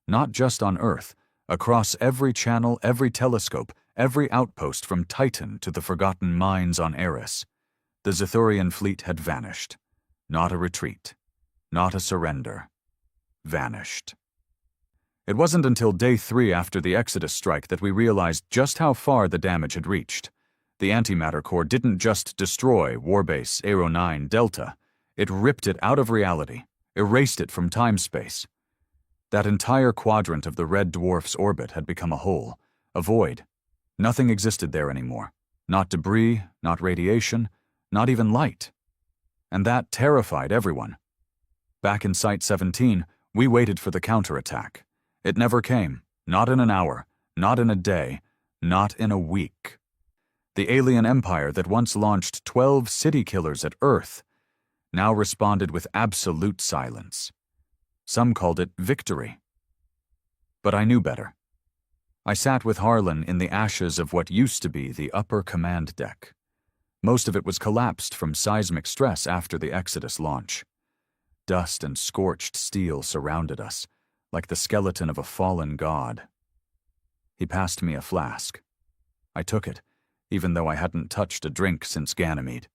S1: Not just on Earth, across every channel, every telescope, every outpost from Titan to the forgotten mines on Eris. The Zethurian fleet had vanished. Not a retreat. Not a surrender. Vanished. It wasn't until day 3 after the Exodus strike that we realized just how far the damage had reached. The antimatter core didn't just destroy Warbase Aero 9 Delta, it ripped it out of reality, erased it from time-space. That entire quadrant of the red dwarf's orbit had become a hole, a void. Nothing existed there anymore. Not debris, not radiation, not even light. And that terrified everyone. Back in Site 17, we waited for the counterattack. It never came, not in an hour, not in a day, not in a week. The alien empire that once launched 12 city killers at Earth now responded with absolute silence. Some called it victory. But I knew better. I sat with Harlan in the ashes of what used to be the upper command deck. Most of it was collapsed from seismic stress after the Exodus launch. Dust and scorched steel surrounded us, like the skeleton of a fallen god. He passed me a flask. I took it, even though I hadn't touched a drink since Ganymede.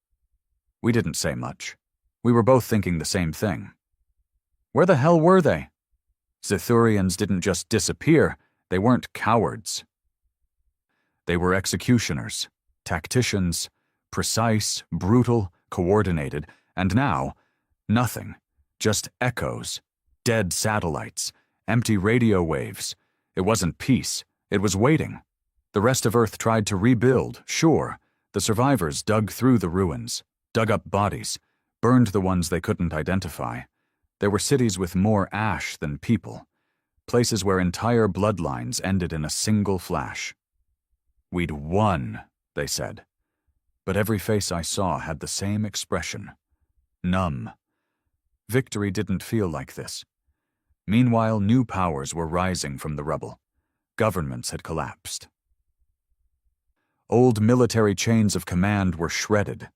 S1: We didn't say much. We were both thinking the same thing. Where the hell were they? Zethurians didn't just disappear, they weren't cowards. They were executioners, tacticians, precise, brutal, coordinated, and now, nothing, just echoes, dead satellites, empty radio waves. It wasn't peace, it was waiting. The rest of Earth tried to rebuild, sure. The survivors dug through the ruins, dug up bodies, burned the ones they couldn't identify. There were cities with more ash than people, places where entire bloodlines ended in a single flash. We'd won, they said. But every face I saw had the same expression. Numb. Victory didn't feel like this. Meanwhile, new powers were rising from the rubble. Governments had collapsed. Old military chains of command were shredded.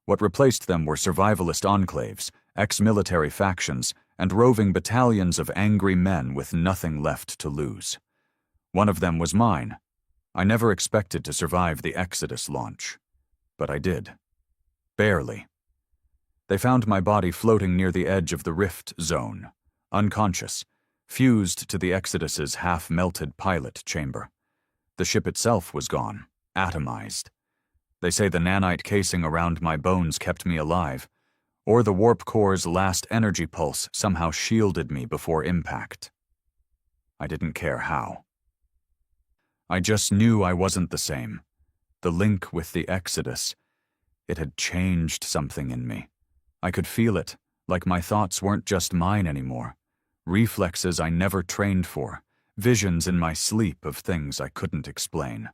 S1: What replaced them were survivalist enclaves, ex-military factions, and roving battalions of angry men with nothing left to lose. One of them was mine. I never expected to survive the Exodus launch. But I did. Barely. They found my body floating near the edge of the rift zone, unconscious, fused to the Exodus's half-melted pilot chamber. The ship itself was gone, atomized. They say the nanite casing around my bones kept me alive, or the warp core's last energy pulse somehow shielded me before impact. I didn't care how. I just knew I wasn't the same. The link with the Exodus, it had changed something in me. I could feel it, like my thoughts weren't just mine anymore. Reflexes I never trained for, visions in my sleep of things I couldn't explain.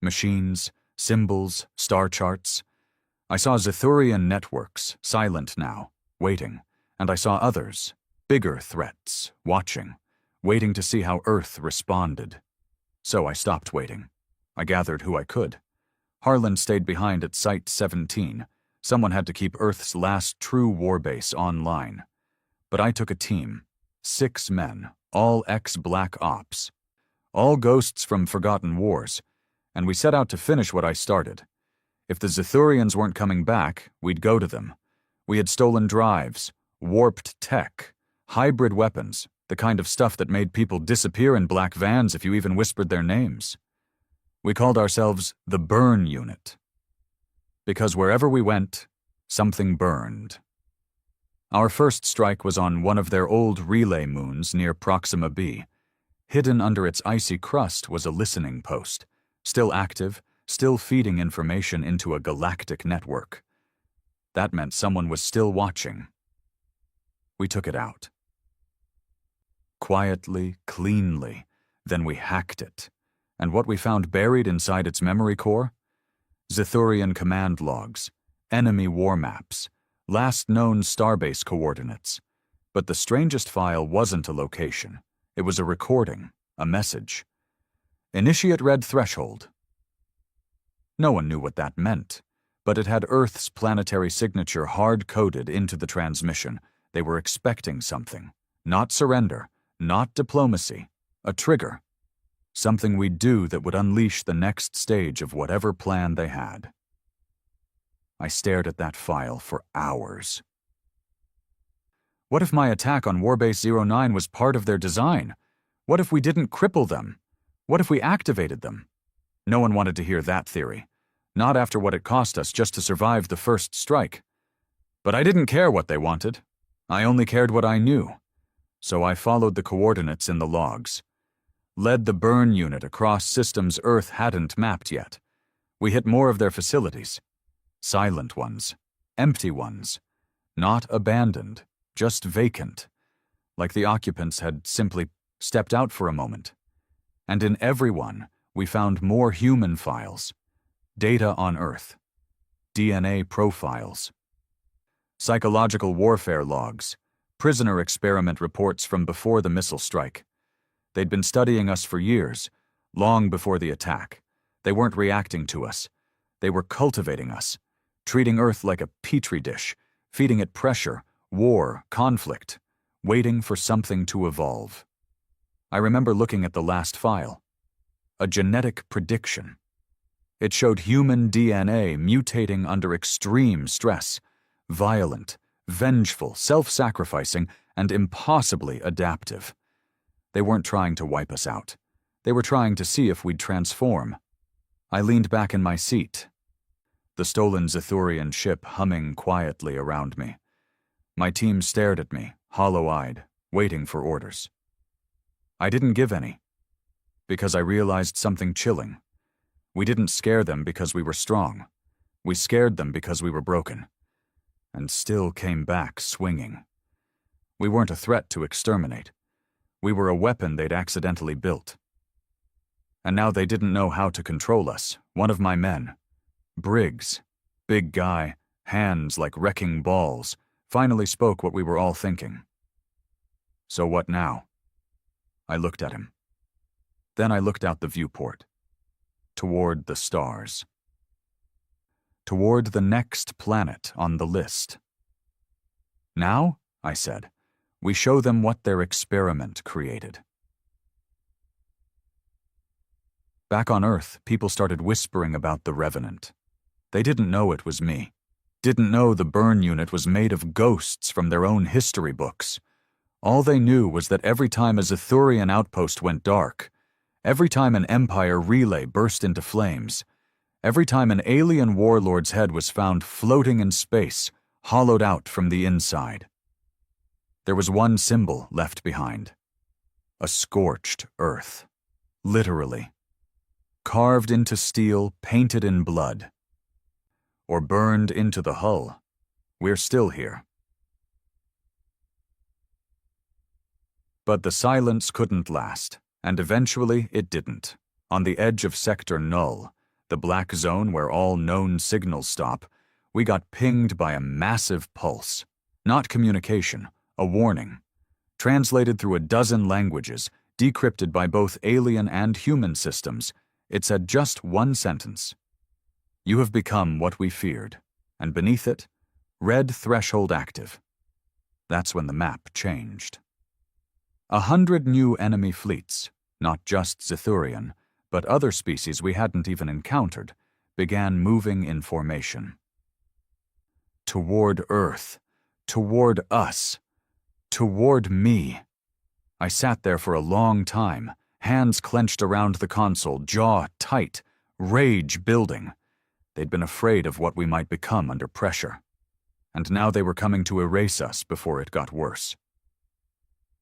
S1: Machines, symbols, star charts. I saw Zethurian networks, silent now, waiting, and I saw others, bigger threats, watching, waiting to see how Earth responded. So I stopped waiting. I gathered who I could. Harlan stayed behind at Site 17. Someone had to keep Earth's last true warbase online. But I took a team, 6 men, all ex-Black Ops, all ghosts from forgotten wars, and we set out to finish what I started. If the Zethurians weren't coming back, we'd go to them. We had stolen drives, warped tech, hybrid weapons, the kind of stuff that made people disappear in black vans if you even whispered their names. We called ourselves the Burn Unit, because wherever we went, something burned. Our first strike was on one of their old relay moons near Proxima b. Hidden under its icy crust was a listening post, still active, still feeding information into a galactic network. That meant someone was still watching. We took it out. Quietly, cleanly, then we hacked it. And what we found buried inside its memory core? Zithurian command logs, enemy war maps, last known starbase coordinates. But the strangest file wasn't a location. It was a recording, a message. Initiate red threshold. No one knew what that meant, but it had Earth's planetary signature hard-coded into the transmission. They were expecting something. Not surrender, not diplomacy, a trigger. Something we'd do that would unleash the next stage of whatever plan they had. I stared at that file for hours. What if my attack on Warbase 09 was part of their design? What if we didn't cripple them? What if we activated them? No one wanted to hear that theory. Not after what it cost us just to survive the first strike. But I didn't care what they wanted. I only cared what I knew. So I followed the coordinates in the logs. Led the burn unit across systems Earth hadn't mapped yet. We hit more of their facilities. Silent ones. Empty ones. Not abandoned. Just vacant. Like the occupants had simply stepped out for a moment. And in every one, we found more human files. Data on Earth. DNA profiles. Psychological warfare logs. Prisoner experiment reports from before the missile strike. They'd been studying us for years, long before the attack. They weren't reacting to us. They were cultivating us, treating Earth like a petri dish, feeding it pressure, war, conflict, waiting for something to evolve. I remember looking at the last file. A genetic prediction. It showed human DNA mutating under extreme stress, violent, vengeful, self-sacrificing, and impossibly adaptive. They weren't trying to wipe us out. They were trying to see if we'd transform. I leaned back in my seat, the stolen Zithurian ship humming quietly around me. My team stared at me, hollow-eyed, waiting for orders. I didn't give any, because I realized something chilling. We didn't scare them because we were strong. We scared them because we were broken, and still came back swinging. We weren't a threat to exterminate. We were a weapon they'd accidentally built. And now they didn't know how to control us. One of my men, Briggs, big guy, hands like wrecking balls, finally spoke what we were all thinking. So what now? I looked at him. Then I looked out the viewport, toward the stars. Toward the next planet on the list. Now, I said, we show them what their experiment created. Back on Earth, people started whispering about the Revenant. They didn't know it was me. Didn't know the burn unit was made of ghosts from their own history books. All they knew was that every time a Zithurian outpost went dark, every time an Empire relay burst into flames, every time an alien warlord's head was found floating in space, hollowed out from the inside, there was one symbol left behind. A scorched Earth. Literally. Carved into steel, painted in blood. Or burned into the hull. We're still here. But the silence couldn't last, and eventually it didn't. On the edge of Sector Null, the black zone where all known signals stop, we got pinged by a massive pulse. Not communication, a warning. Translated through a dozen languages, decrypted by both alien and human systems, it said just one sentence. You have become what we feared, and beneath it, red threshold active. That's when the map changed. 100 new enemy fleets, not just Zithurian, but other species we hadn't even encountered, began moving in formation. Toward Earth, toward us, toward me. I sat there for a long time, hands clenched around the console, jaw tight, rage building. They'd been afraid of what we might become under pressure. And now they were coming to erase us before it got worse.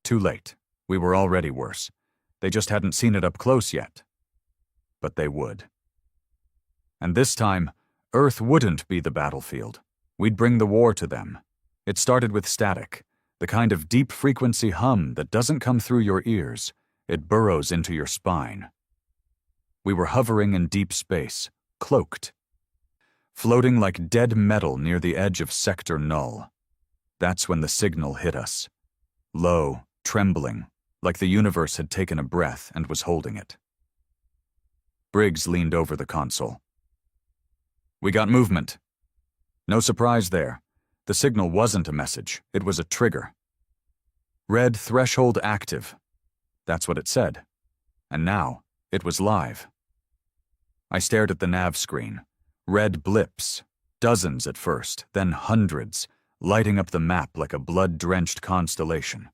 S1: Too late. We were already worse. They just hadn't seen it up close yet. But they would. And this time, Earth wouldn't be the battlefield. We'd bring the war to them. It started with static, the kind of deep-frequency hum that doesn't come through your ears. It burrows into your spine. We were hovering in deep space, cloaked, floating like dead metal near the edge of Sector Null. That's when the signal hit us. Low, trembling, like the universe had taken a breath and was holding it. Briggs leaned over the console. We got movement. No surprise there. The signal wasn't a message, it was a trigger. Red threshold active. That's what it said. And now, it was live. I stared at the nav screen. Red blips. Dozens at first, then hundreds, lighting up the map like a blood-drenched constellation.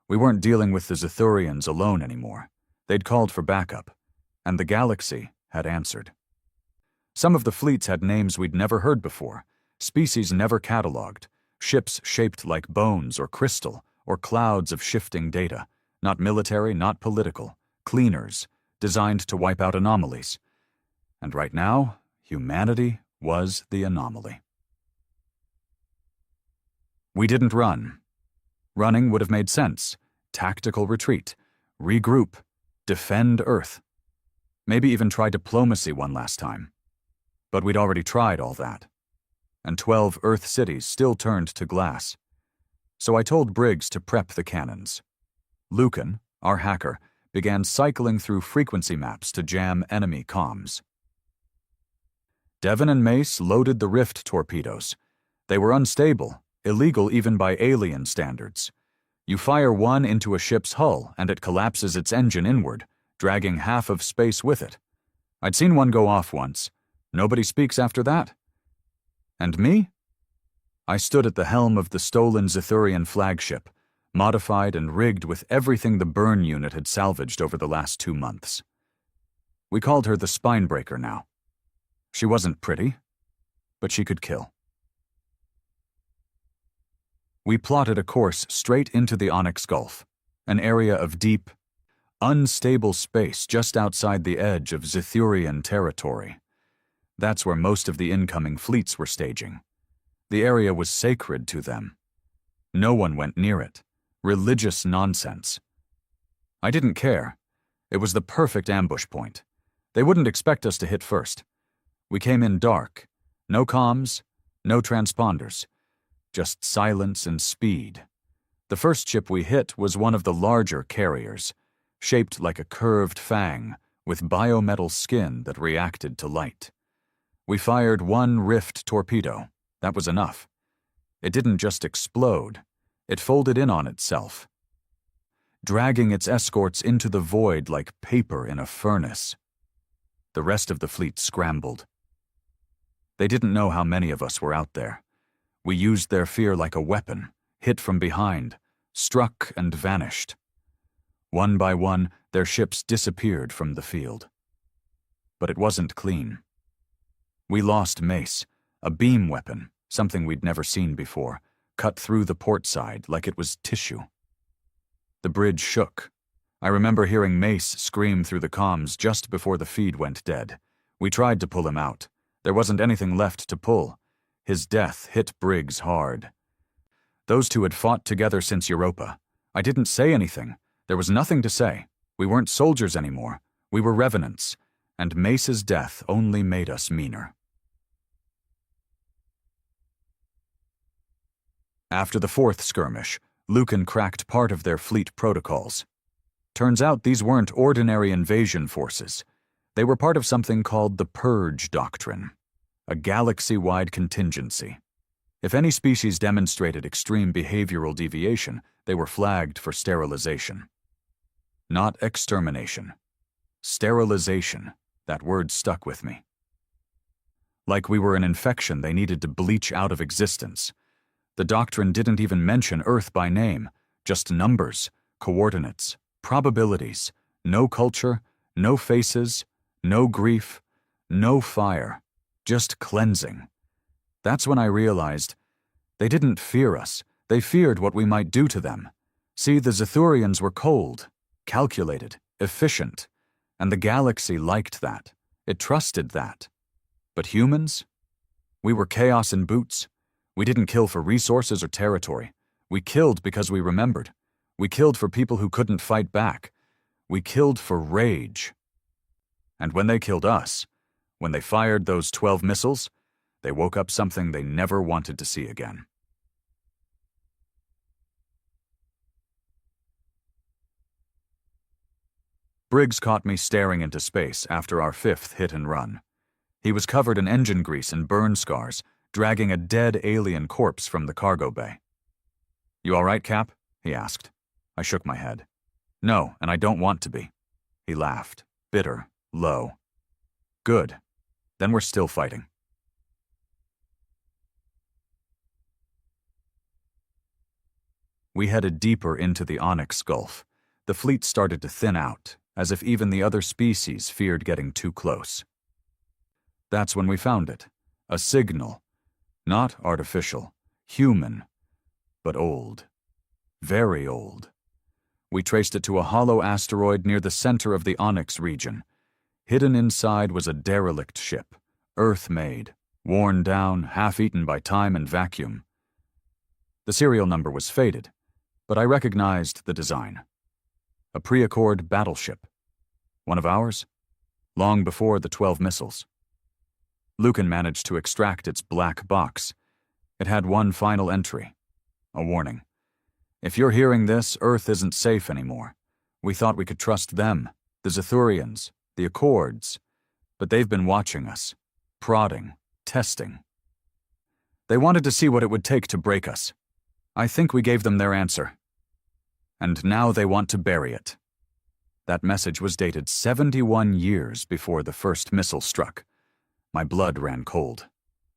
S1: We weren't dealing with the Zethurians alone anymore. They'd called for backup, and the galaxy had answered. Some of the fleets had names we'd never heard before, species never catalogued, ships shaped like bones or crystal, or clouds of shifting data, not military, not political, cleaners, designed to wipe out anomalies. And right now, humanity was the anomaly. We didn't run. Running would have made sense. Tactical retreat, regroup, defend Earth. Maybe even try diplomacy one last time. But we'd already tried all that. And 12 Earth cities still turned to glass. So I told Briggs to prep the cannons. Lucan, our hacker, began cycling through frequency maps to jam enemy comms. Devon and Mace loaded the Rift torpedoes. They were unstable, illegal even by alien standards. You fire one into a ship's hull and it collapses its engine inward, dragging half of space with it. I'd seen one go off once. Nobody speaks after that. And me? I stood at the helm of the stolen Zethurian flagship, modified and rigged with everything the burn unit had salvaged over the last 2 months. We called her the Spinebreaker now. She wasn't pretty, but she could kill. We plotted a course straight into the Onyx Gulf, an area of deep, unstable space just outside the edge of Zethurian territory. That's where most of the incoming fleets were staging. The area was sacred to them. No one went near it. Religious nonsense. I didn't care. It was the perfect ambush point. They wouldn't expect us to hit first. We came in dark. No comms, no transponders. Just silence and speed. The first ship we hit was one of the larger carriers, shaped like a curved fang, with biometal skin that reacted to light. We fired one Rift torpedo. That was enough. It didn't just explode. It folded in on itself, dragging its escorts into the void like paper in a furnace. The rest of the fleet scrambled. They didn't know how many of us were out there. We used their fear like a weapon, hit from behind, struck and vanished. One by one, their ships disappeared from the field. But it wasn't clean. We lost Mace, a beam weapon, something we'd never seen before, cut through the port side like it was tissue. The bridge shook. I remember hearing Mace scream through the comms just before the feed went dead. We tried to pull him out. There wasn't anything left to pull. His death hit Briggs hard. Those two had fought together since Europa. I didn't say anything. There was nothing to say. We weren't soldiers anymore. We were revenants. And Mace's death only made us meaner. After the 4th skirmish, Lucan cracked part of their fleet protocols. Turns out these weren't ordinary invasion forces. They were part of something called the Purge Doctrine, a galaxy-wide contingency. If any species demonstrated extreme behavioral deviation, they were flagged for sterilization. Not extermination. Sterilization. That word stuck with me. Like we were an infection they needed to bleach out of existence. The doctrine didn't even mention Earth by name, just numbers, coordinates, probabilities, no culture, no faces, no grief, No fire, just cleansing. That's when I realized they didn't fear us. They feared what we might do to them. See, the Zethurians were cold, calculated, efficient, and the galaxy liked that. It trusted that. But humans? We were chaos in boots. We didn't kill for resources or territory. We killed because we remembered. We killed for people who couldn't fight back. We killed for rage. And when they killed us, when they fired those 12 missiles, they woke up something they never wanted to see again. Briggs caught me staring into space after our 5th hit and run. He was covered in engine grease and burn scars, dragging a dead alien corpse from the cargo bay. "You all right, Cap?" he asked. I shook my head. "No, and I don't want to be." He laughed, bitter, low. "Good. Then we're still fighting." We headed deeper into the Onyx Gulf. The fleet started to thin out, as if even the other species feared getting too close. That's when we found it. A signal. Not artificial. Human. But old. Very old. We traced it to a hollow asteroid near the center of the Onyx region. Hidden inside was a derelict ship, Earth-made, worn down, half-eaten by time and vacuum. The serial number was faded, but I recognized the design. A pre-Accord battleship. One of ours? Long before the 12 missiles. Lucan managed to extract its black box. It had one final entry. A warning. "If you're hearing this, Earth isn't safe anymore. We thought we could trust them, the Zethurians, the Accords, but they've been watching us, prodding, testing. They wanted to see what it would take to break us. I think we gave them their answer. And now they want to bury it." That message was dated 71 years before the first missile struck. My blood ran cold.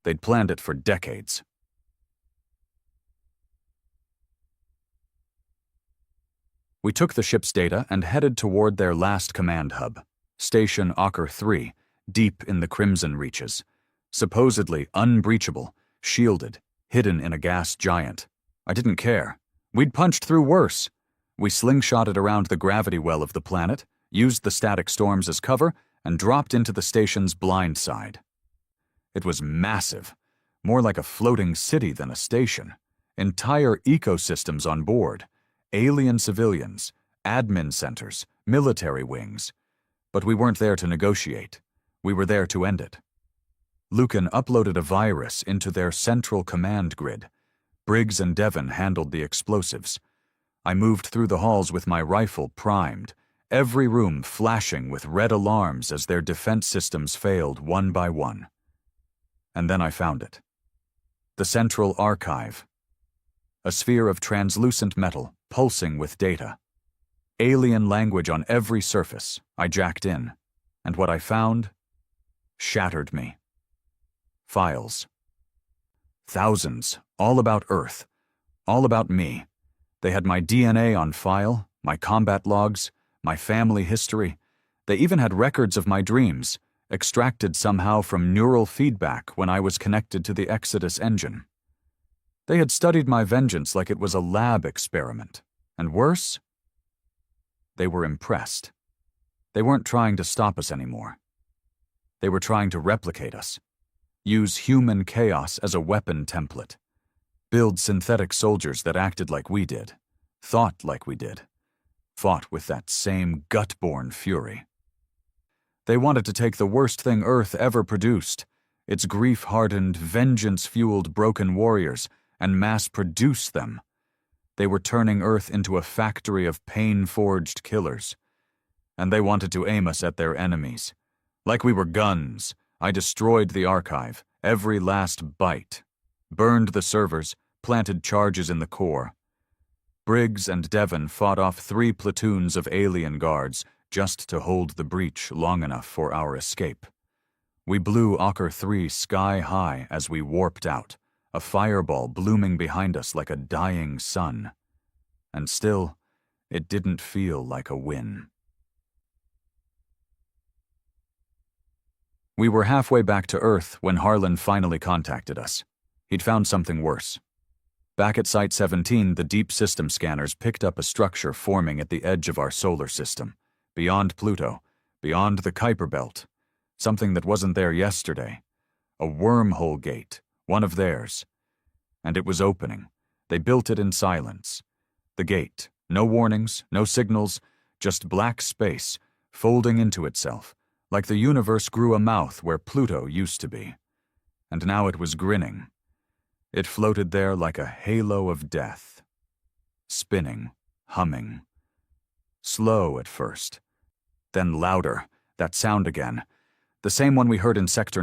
S1: They'd planned it for decades. We took the ship's data and headed toward their last command hub, Station Ocker 3, deep in the Crimson Reaches. Supposedly unbreachable, shielded, hidden in a gas giant. I didn't care. We'd punched through worse. We slingshotted around the gravity well of the planet, used the static storms as cover, and dropped into the station's blind side. It was massive, more like a floating city than a station. Entire ecosystems on board, alien civilians, admin centers, military wings. But we weren't there to negotiate. We were there to end it. Lucan uploaded a virus into their central command grid. Briggs and Devon handled the explosives. I moved through the halls with my rifle primed, every room flashing with red alarms as their defense systems failed one by one. And then I found it. The Central Archive. A sphere of translucent metal, pulsing with data. Alien language on every surface. I jacked in. And what I found shattered me. Files. Thousands, all about Earth. All about me. They had my DNA on file, my combat logs, my family history. They even had records of my dreams, extracted somehow from neural feedback when I was connected to the Exodus engine. They had studied my vengeance like it was a lab experiment. And worse, they were impressed. They weren't trying to stop us anymore. They were trying to replicate us. Use human chaos as a weapon template. Build synthetic soldiers that acted like we did, thought like we did, fought with that same gut-born fury. They wanted to take the worst thing Earth ever produced, its grief-hardened, vengeance-fueled broken warriors, and mass-produce them. They were turning Earth into a factory of pain-forged killers. And they wanted to aim us at their enemies. Like we were guns, I destroyed the archive, every last byte. Burned the servers, planted charges in the core. Briggs and Devon fought off 3 platoons of alien guards just to hold the breach long enough for our escape. We blew Ocker 3 sky high as we warped out, a fireball blooming behind us like a dying sun. And still, it didn't feel like a win. We were halfway back to Earth when Harlan finally contacted us. He'd found something worse. Back at Site 17, the deep system scanners picked up a structure forming at the edge of our solar system, beyond Pluto, beyond the Kuiper Belt. Something that wasn't there yesterday. A wormhole gate, one of theirs. And it was opening. They built it in silence. The gate, no warnings, no signals, just black space, folding into itself, like the universe grew a mouth where Pluto used to be. And now it was grinning. It floated there like a halo of death. Spinning, humming. Slow at first. Then louder, that sound again. The same one we heard in Sector